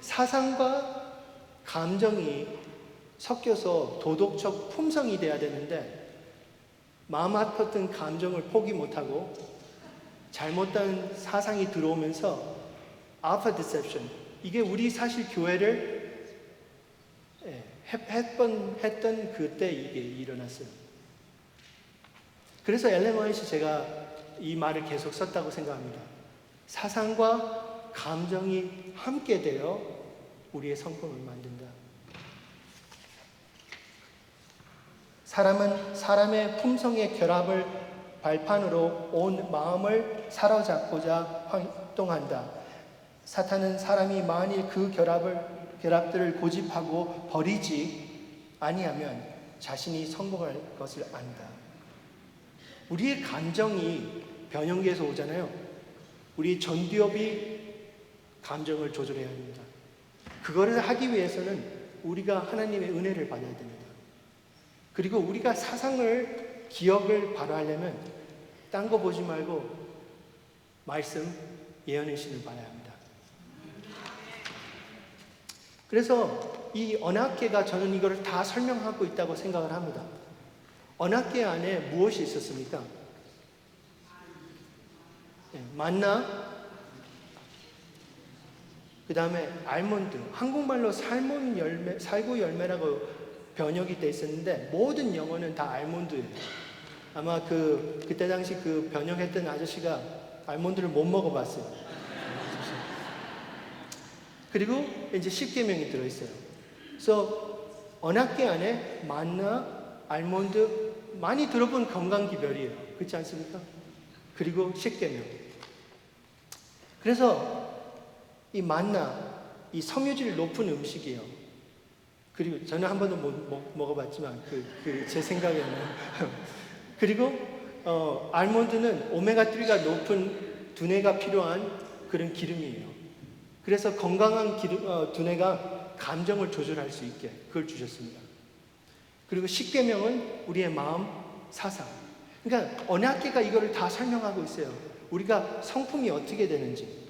사상과 감정이 섞여서 도덕적 품성이 돼야 되는데 마음 아팠던 감정을 포기 못하고 잘못된 사상이 들어오면서 alpha deception, 이게 우리 사실 교회를 했던 그때 이게 일어났어요. 그래서 엘렌 화이트 제가 이 말을 계속 썼다고 생각합니다. 사상과 감정이 함께 되어 우리의 성품을 만든다. 사람은 사람의 품성의 결합을 발판으로 온 마음을 사로잡고자 활동한다. 사탄은 사람이 만일 그 결합들을 고집하고 버리지 아니하면 자신이 성공할 것을 안다. 우리의 감정이 변형돼서 오잖아요. 우리 전두엽이 감정을 조절해야 합니다. 그거를 하기 위해서는 우리가 하나님의 은혜를 받아야 됩니다. 그리고 우리가 사상을, 기억을 발휘하려면 딴 거 보지 말고 말씀, 예언의 신을 봐야 합니다. 그래서 이 언약궤가 저는 이거를 다 설명하고 있다고 생각을 합니다. 언약궤 안에 무엇이 있었습니까? 만나, 그 다음에 알몬드, 한국말로 살구 열매라고 번역이 돼 있었는데 모든 영어는 다 알몬드예요. 아마 그때 당시 그 번역했던 아저씨가 알몬드를 못 먹어봤어요. 그리고 이제 십계명이 들어있어요. 그래서 언약궤 안에 만나, 알몬드 많이 들어본 건강기별이에요. 그렇지 않습니까? 그리고 십계명. 그래서 이 만나, 이 섬유질 높은 음식이에요. 그리고 저는 한 번도 못 먹어봤지만 제 생각에는 그리고 알몬드는 오메가3가 높은 두뇌가 필요한 그런 기름이에요. 그래서 건강한 두뇌가 감정을 조절할 수 있게 그걸 주셨습니다. 그리고 십계명은 우리의 마음, 사상. 그러니까 언약궤가 이거를 다 설명하고 있어요. 우리가 성품이 어떻게 되는지.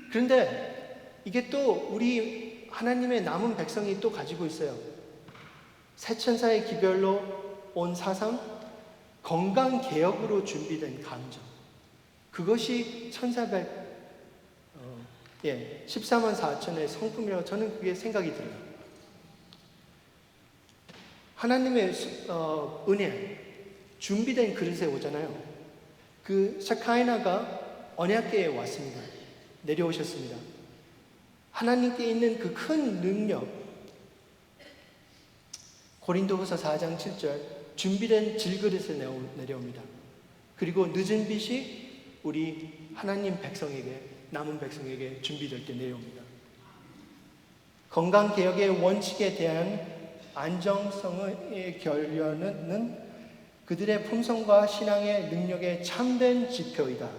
그런데 이게 또 우리 하나님의 남은 백성이 또 가지고 있어요. 새 천사의 기별로 온 사상, 건강 개혁으로 준비된 감정. 그것이 14만 4천의 성품이라고 저는 그게 생각이 들어요. 하나님의 은혜, 준비된 그릇에 오잖아요. 그 샤카이나가 언약궤에 왔습니다. 내려오셨습니다. 하나님께 있는 그 큰 능력, 고린도후서 4장 7절, 준비된 질그릇에 내려옵니다. 그리고 늦은 빛이 우리 하나님 백성에게, 남은 백성에게 준비될 때 내려옵니다. 건강개혁의 원칙에 대한 안정성의 결연은 그들의 품성과 신앙의 능력의 참된 지표이다.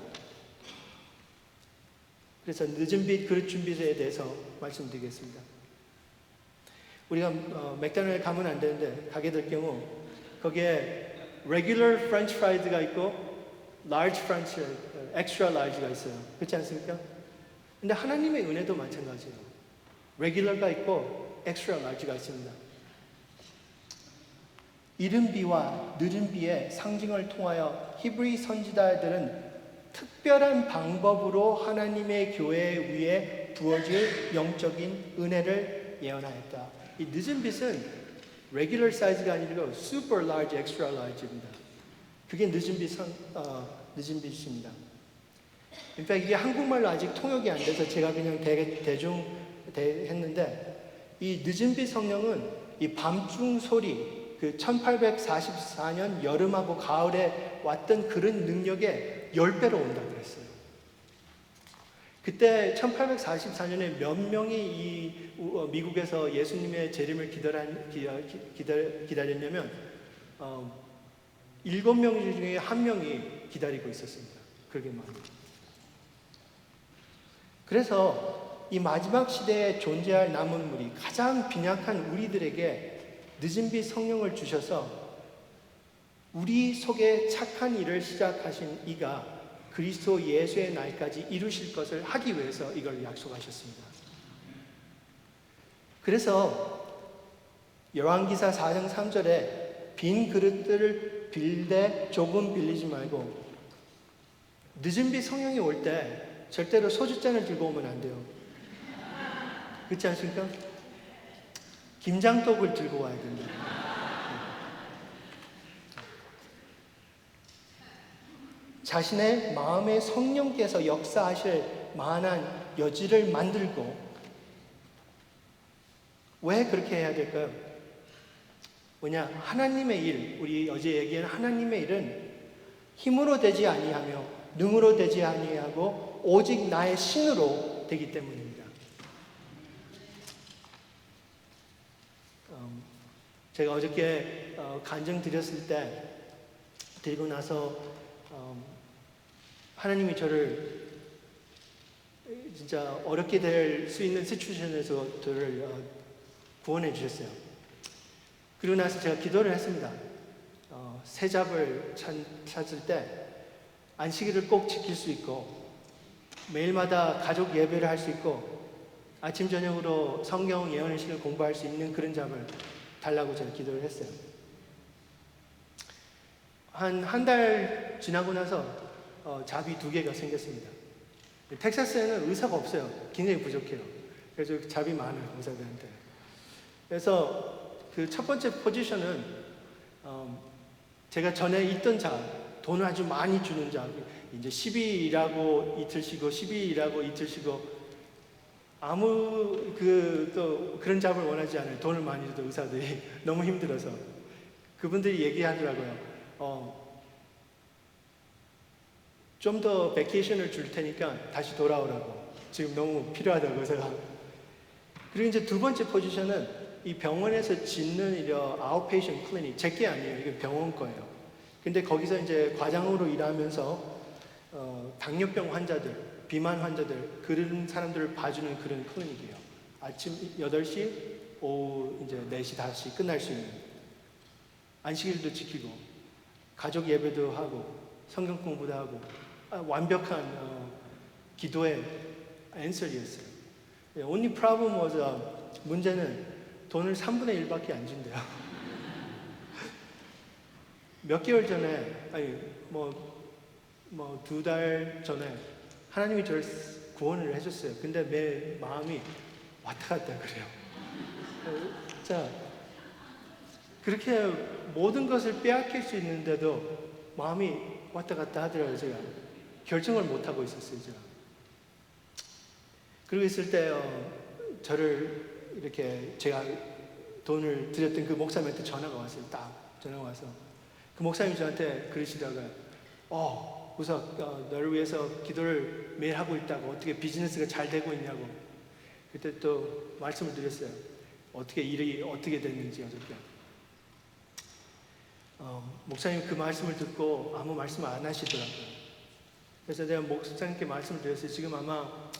그래서 늦은 빛 그릇 준비에 대해서 말씀드리겠습니다. 우리가 맥도날드 가면 안 되는데 가게 될 경우 거기에 regular French fries가 있고 large French, extra large가 있어요. 그렇지 않습니까? 근데 하나님의 은혜도 마찬가지예요. regular가 있고 extra large가 있습니다. 이른 비와 늦은 비의 상징을 통하여 히브리 선지자들은 특별한 방법으로 하나님의 교회 위에 부어질 영적인 은혜를 예언하였다. 이 늦은 빛은 regular size가 아니고 super large, extra large입니다. 그게 늦은 빛입니다. 그러니까 이게 한국말로 아직 통역이 안 돼서 제가 그냥 했는데 이 늦은 빛 성령은 이 밤중 소리, 그 1844년 여름하고 가을에 왔던 그런 능력에 10배로 온다 그랬어요. 그때 1844년에 몇 명이 미국에서 예수님의 재림을 기다렸냐면 7명 중에 1명이 기다리고 있었습니다. 그렇게 많이. 그래서 이 마지막 시대에 존재할 남은 무리, 가장 빈약한 우리들에게 늦은 빛 성령을 주셔서 우리 속에 착한 일을 시작하신 이가 그리스도 예수의 날까지 이루실 것을 하기 위해서 이걸 약속하셨습니다. 그래서 열왕기사 4장 3절에 빈 그릇들을 빌되 조금 빌리지 말고, 늦은 빛 성령이 올 때 절대로 소주잔을 들고 오면 안 돼요. 그렇지 않습니까? 김장독을 들고 와야 됩니다. 자신의 마음에 성령께서 역사하실 만한 여지를 만들고. 왜 그렇게 해야 될까요? 뭐냐, 하나님의 일, 우리 어제 얘기한 하나님의 일은 힘으로 되지 아니하며 능으로 되지 아니하고 오직 나의 신으로 되기 때문입니다. 제가 어저께 간증 드렸을 때, 드리고 나서 하나님이 저를 진짜 어렵게 될 수 있는 시츄에이션에서 저를 구원해 주셨어요. 그리고 나서 제가 기도를 했습니다. 새 잡을 찾을 때 안식일을 꼭 지킬 수 있고 매일마다 가족 예배를 할 수 있고 아침 저녁으로 성경 예언의 신을 공부할 수 있는 그런 잡을 달라고 제가 기도를 했어요. 한 달 지나고 나서 잡이 2개가 생겼습니다. 텍사스에는 의사가 없어요. 굉장히 부족해요. 그래서 잡이 많아요, 의사들한테. 그래서 그 첫 번째 포지션은 제가 전에 있던 잡, 돈을 아주 많이 주는 잡, 이제 12 일하고 이틀 쉬고 12 일하고 이틀 쉬고 아무 또 그런 잡을 원하지 않아요. 돈을 많이 줘도 의사들이 너무 힘들어서. 그분들이 얘기하더라고요. 좀 더 베케이션을 줄 테니까 다시 돌아오라고. 지금 너무 필요하다고 제가. 그리고 이제 두 번째 포지션은 이 병원에서 짓는 이런 아웃페이션 클리닉, 제게 아니에요. 이게 병원 거예요. 근데 거기서 이제 과장으로 일하면서 당뇨병 환자들, 비만 환자들, 그런 사람들을 봐주는 그런 클리닉이에요. 아침 8시, 오후 이제 4시, 5시 끝날 수 있는. 안식일도 지키고, 가족 예배도 하고, 성경 공부도 하고, 완벽한 기도의 answer이었어요. Only problem was, 문제는 돈을 3분의 1밖에 안 준대요. 몇 개월 전에, 아니, 2달 전에 하나님이 저를 구원을 해줬어요. 근데 내 마음이 왔다 갔다 그래요. 자, 그렇게 모든 것을 빼앗길 수 있는데도 마음이 왔다 갔다 하더라고요, 제가. 결정을 못하고 있었어요, 제가. 그러고 있을 때, 저를 이렇게 제가 돈을 드렸던 그 목사님한테 전화가 왔어요. 딱 전화가 와서. 그 목사님이 저한테 그러시다가, 우석, 너를 위해서 기도를 매일 하고 있다고, 어떻게 비즈니스가 잘 되고 있냐고. 그때 또 말씀을 드렸어요. 어떻게 일이 어떻게 됐는지 어저께. 목사님 그 말씀을 듣고 아무 말씀을 안 하시더라고요. 그래서 제가 목사님께 말씀을 드렸어요. 지금 아마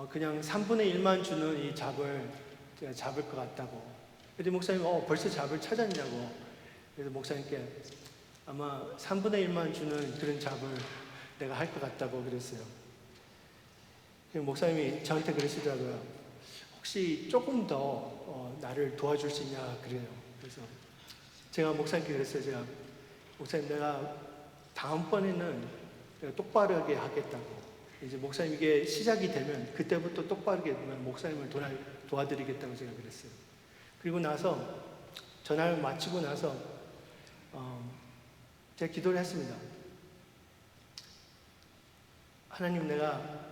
그냥 3분의 1만 주는 이 잡을 제가 잡을 것 같다고. 그랬더니 목사님 벌써 잡을 찾았냐고. 그래서 목사님께 아마 3분의 1만 주는 그런 잡을 내가 할 것 같다고 그랬어요. 그래서 목사님이 저한테 그러시더라고요. 혹시 조금 더 나를 도와줄 수 있냐 그래요. 그래서 제가 목사님께 그랬어요. 제가 목사님 내가 다음번에는 내가 똑바르게 하겠다고. 이제 목사님 이게 시작이 되면 그때부터 똑바르게 목사님을 도와드리겠다고 제가 그랬어요. 그리고 나서 전화를 마치고 나서 제가 기도를 했습니다. 하나님 내가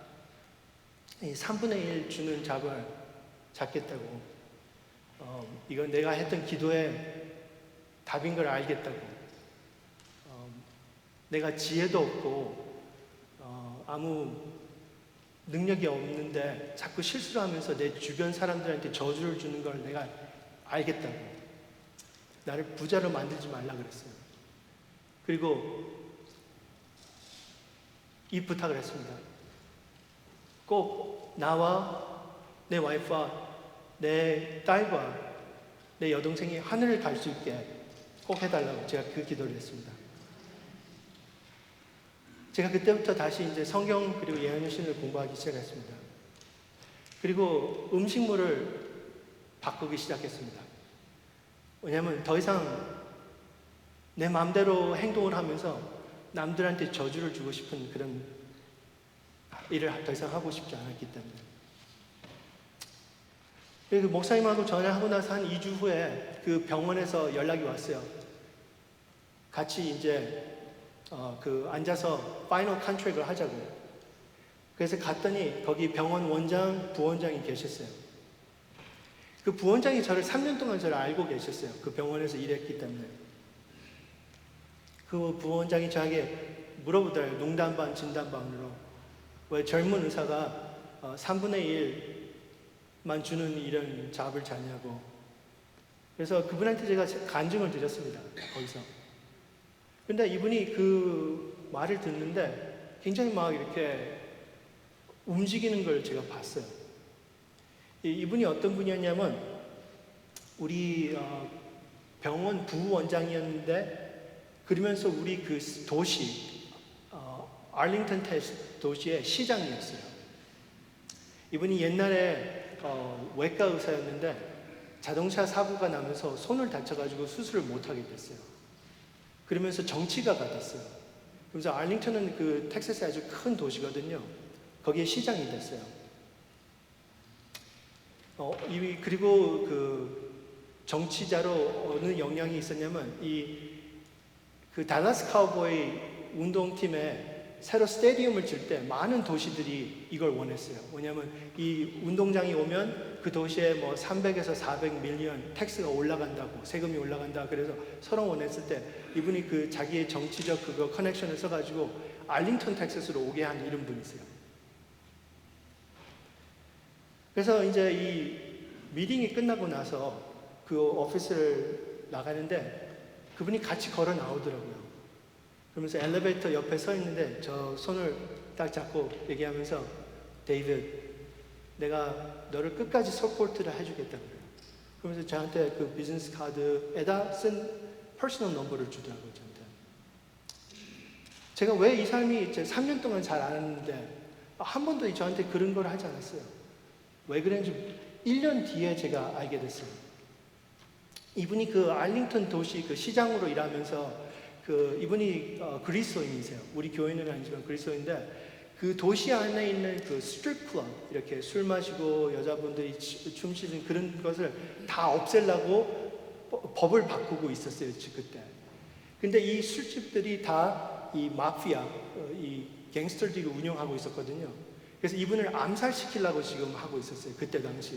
이 3분의 1 주는 잡을 잡겠다고. 이건 내가 했던 기도의 답인 걸 알겠다고. 내가 지혜도 없고 아무 능력이 없는데 자꾸 실수를 하면서 내 주변 사람들한테 저주를 주는 걸 내가 알겠다고. 나를 부자로 만들지 말라 그랬어요. 그리고 이 부탁을 했습니다. 꼭 나와 내 와이프와 내 딸과 내 여동생이 하늘을 갈 수 있게 꼭 해달라고 제가 그 기도를 했습니다. 제가 그때부터 다시 이제 성경 그리고 예언의 신을 공부하기 시작했습니다. 그리고 음식물을 바꾸기 시작했습니다. 왜냐하면 더 이상 내 마음대로 행동을 하면서 남들한테 저주를 주고 싶은 그런 일을 더 이상 하고 싶지 않았기 때문에. 그리고 목사님하고 전화하고 나서 한 2주 후에 그 병원에서 연락이 왔어요. 같이 이제 앉아서 파이널 컨트랙을 하자고. 그래서 갔더니 거기 병원 원장, 부원장이 계셨어요. 그 부원장이 저를 3년 동안 저를 알고 계셨어요. 그 병원에서 일했기 때문에. 그 부원장이 저에게 물어보더라고요. 농담 반 진담 반으로. 왜 젊은 의사가 3분의 1만 주는 이런 잡을 잡냐고. 그래서 그분한테 제가 간증을 드렸습니다. 거기서. 근데 이분이 그 말을 듣는데 굉장히 막 이렇게 움직이는 걸 제가 봤어요. 이분이 어떤 분이었냐면 우리 병원 부원장이었는데 그러면서 우리 그 도시 알링턴 도시의 시장이었어요. 이분이 옛날에 외과 의사였는데 자동차 사고가 나면서 손을 다쳐가지고 수술을 못하게 됐어요. 그러면서 정치가가 됐어요. 그래서 알링턴은 그 텍사스의 아주 큰 도시거든요. 거기에 시장이 됐어요. 그리고 그 정치자로 어느 영향이 있었냐면 그 달라스 카우보이 운동팀에 새로 스테디움을 질 때 많은 도시들이 이걸 원했어요. 왜냐하면 이 운동장이 오면 그 도시에 뭐 300에서 400 밀리언 텍스가 올라간다고, 세금이 올라간다. 그래서 서로 원했을 때 이분이 그 자기의 정치적 그거 커넥션을 써가지고 알링턴 텍사스로 오게 한 이런 분이세요. 그래서 이제 이 미팅이 끝나고 나서 그 오피스를 나가는데 그분이 같이 걸어 나오더라고요. 그러면서 엘리베이터 옆에 서 있는데 저 손을 딱 잡고 얘기하면서 데이비드, 내가 너를 끝까지 서포트를 해주겠다 그래요. 그러면서 저한테 그 비즈니스 카드에다 쓴 퍼스널 넘버를 주더라고요. 저한테. 제가 왜 이 사람이 3년 동안 잘 아는데 한 번도 저한테 그런 걸 하지 않았어요. 왜 그랬는지 1년 뒤에 제가 알게 됐어요. 이분이 그 알링턴 도시 그 시장으로 일하면서 이분이 그리스도인이세요. 우리 교회는 아니지만 그리스도인데 그 도시 안에 있는 그 스트립 클럽, 이렇게 술 마시고 여자분들이 춤 추는 그런 것을 다 없애려고 법을 바꾸고 있었어요, 그때. 근데 이 술집들이 다 이 마피아, 이 갱스터들이 운영하고 있었거든요. 그래서 이분을 암살시키려고 지금 하고 있었어요, 그때 당시.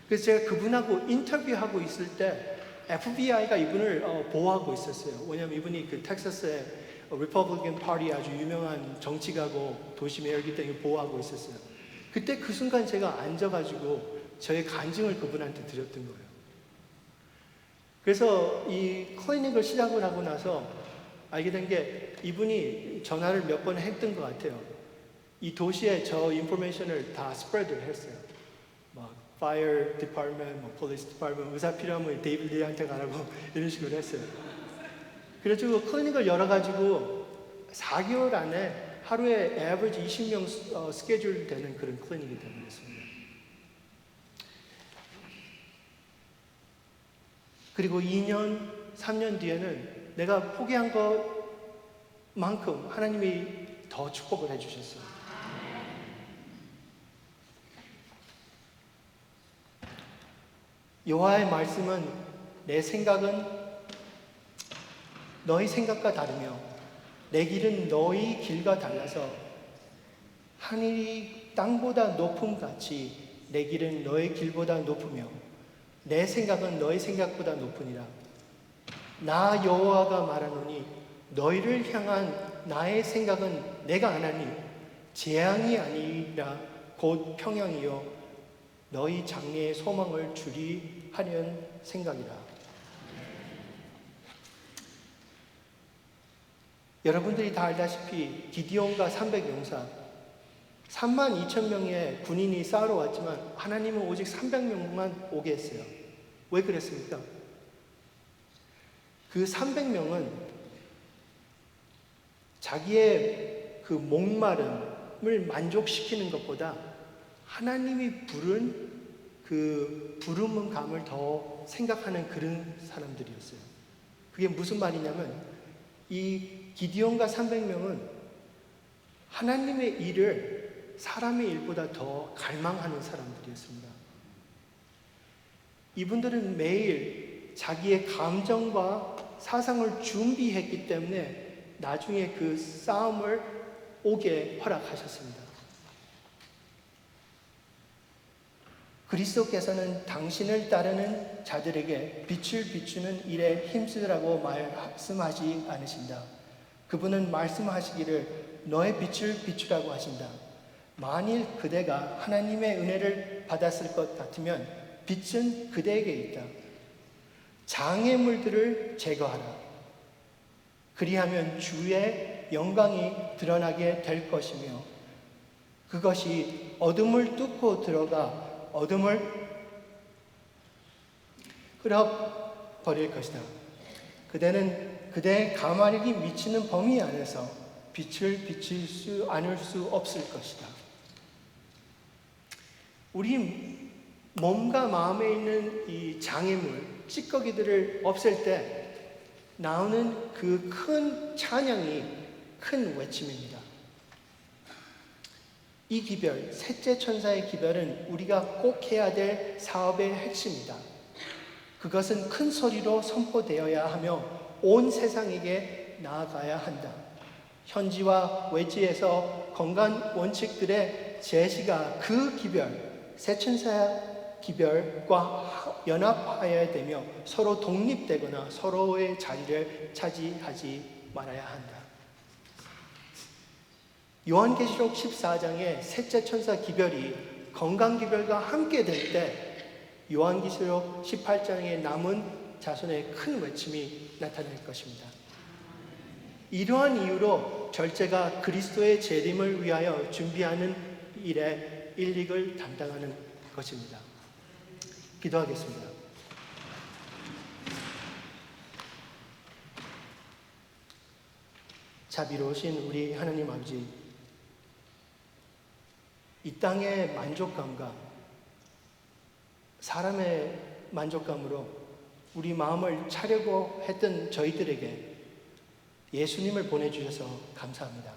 그래서 제가 그분하고 인터뷰하고 있을 때 FBI가 이분을 보호하고 있었어요. 왜냐하면 이분이 그 텍사스의 리퍼블리칸 파티 아주 유명한 정치가고 도시 메어이기 때문에 보호하고 있었어요. 그때 그 순간 제가 앉아가지고 저의 간증을 그분한테 드렸던 거예요. 그래서 이 클리닉을 시작을 하고 나서 알게 된 게 이분이 전화를 몇 번 했던 것 같아요. 이 도시에 저 인포메이션을 다 스프레드를 했어요. 막 파이어 디파트먼트, 폴리스 디파트먼트, 의사 필요하면 데이비드 리한테 가라고 이런 식으로 했어요. 그래가지고 클리닉을 열어가지고 4개월 안에 하루에 에버리지 20명 스케줄 되는 그런 클리닉이 되어버렸습니다. 그리고 2년, 3년 뒤에는 내가 포기한 것만큼 하나님이 더 축복을 해주셨어요. 여호와의 말씀은 내 생각은 너희 생각과 다르며 내 길은 너희 길과 달라서 하늘이 땅보다 높음 같이 내 길은 너희 길보다 높으며 내 생각은 너희 생각보다 높으니라. 나 여호와가 말하노니 너희를 향한 나의 생각은 내가 아나니 재앙이 아니라 곧 평양이요 너희 장래의 소망을 주리 하려는 생각이라. 여러분들이 다 알다시피 기디온과 300용사 32,000명의 군인이 싸우러 왔지만 하나님은 오직 300명만 오게 했어요. 왜 그랬습니까? 그 300명은 자기의 그 목마름을 만족시키는 것보다 하나님이 부른 그 부름감을 더 생각하는 그런 사람들이었어요. 그게 무슨 말이냐면 이 기디온과 300명은 하나님의 일을 사람의 일보다 더 갈망하는 사람들이었습니다. 이분들은 매일 자기의 감정과 사상을 준비했기 때문에 나중에 그 싸움을 오게 허락하셨습니다. 그리스도께서는 당신을 따르는 자들에게 빛을 비추는 일에 힘쓰라고 말씀하지 않으신다. 그분은 말씀하시기를 너의 빛을 비추라고 하신다. 만일 그대가 하나님의 은혜를 받았을 것 같으면 빛은 그대에게 있다. 장애물들을 제거하라. 그리하면 주의 영광이 드러나게 될 것이며 그것이 어둠을 뚫고 들어가 어둠을 흘러버릴 것이다. 그대는 그대의 가마력이 미치는 범위 안에서 빛을 비칠 않을 수 없을 것이다. 우리 몸과 마음에 있는 이 장애물, 찌꺼기들을 없앨 때 나오는 그 큰 찬양이 큰 외침입니다. 이 기별, 셋째 천사의 기별은 우리가 꼭 해야 될 사업의 핵심이다. 그것은 큰 소리로 선포되어야 하며 온 세상에게 나아가야 한다. 현지와 외지에서 건강 원칙들의 제시가 그 기별, 세 천사의 기별과 연합하여야 되며 서로 독립되거나 서로의 자리를 차지하지 말아야 한다. 요한계시록 14장의 셋째 천사 기별이 건강 기별과 함께 될 때 요한계시록 18장의 남은 자손의 큰 외침이 나타날 것입니다. 이러한 이유로 절제가 그리스도의 재림을 위하여 준비하는 일에 일릭을 담당하는 것입니다. 기도하겠습니다. 자비로우신 우리 하나님 아버지, 이 땅의 만족감과 사람의 만족감으로 우리 마음을 차려고 했던 저희들에게 예수님을 보내주셔서 감사합니다.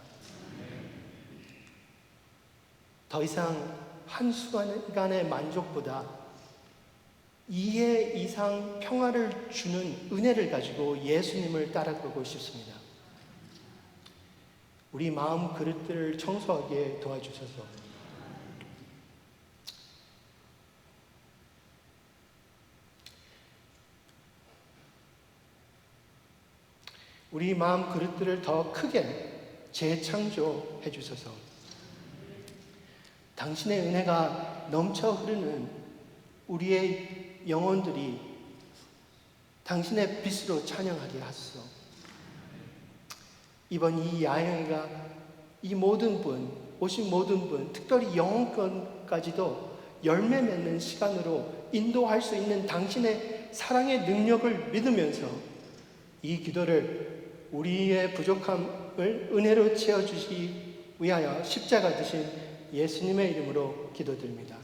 더 이상 한순간의 만족보다 이해 이상 평화를 주는 은혜를 가지고 예수님을 따라가고 싶습니다. 우리 마음 그릇들을 청소하게 도와주셔서 우리 마음 그릇들을 더 크게 재창조해 주셔서 당신의 은혜가 넘쳐 흐르는 우리의 영혼들이 당신의 빛으로 찬양하게 하소서. 이번 이 야영회가 이 모든 분, 오신 모든 분, 특별히 영혼권까지도 열매 맺는 시간으로 인도할 수 있는 당신의 사랑의 능력을 믿으면서 이 기도를 우리의 부족함을 은혜로 채워주시기 위하여 십자가 드신 예수님의 이름으로 기도드립니다.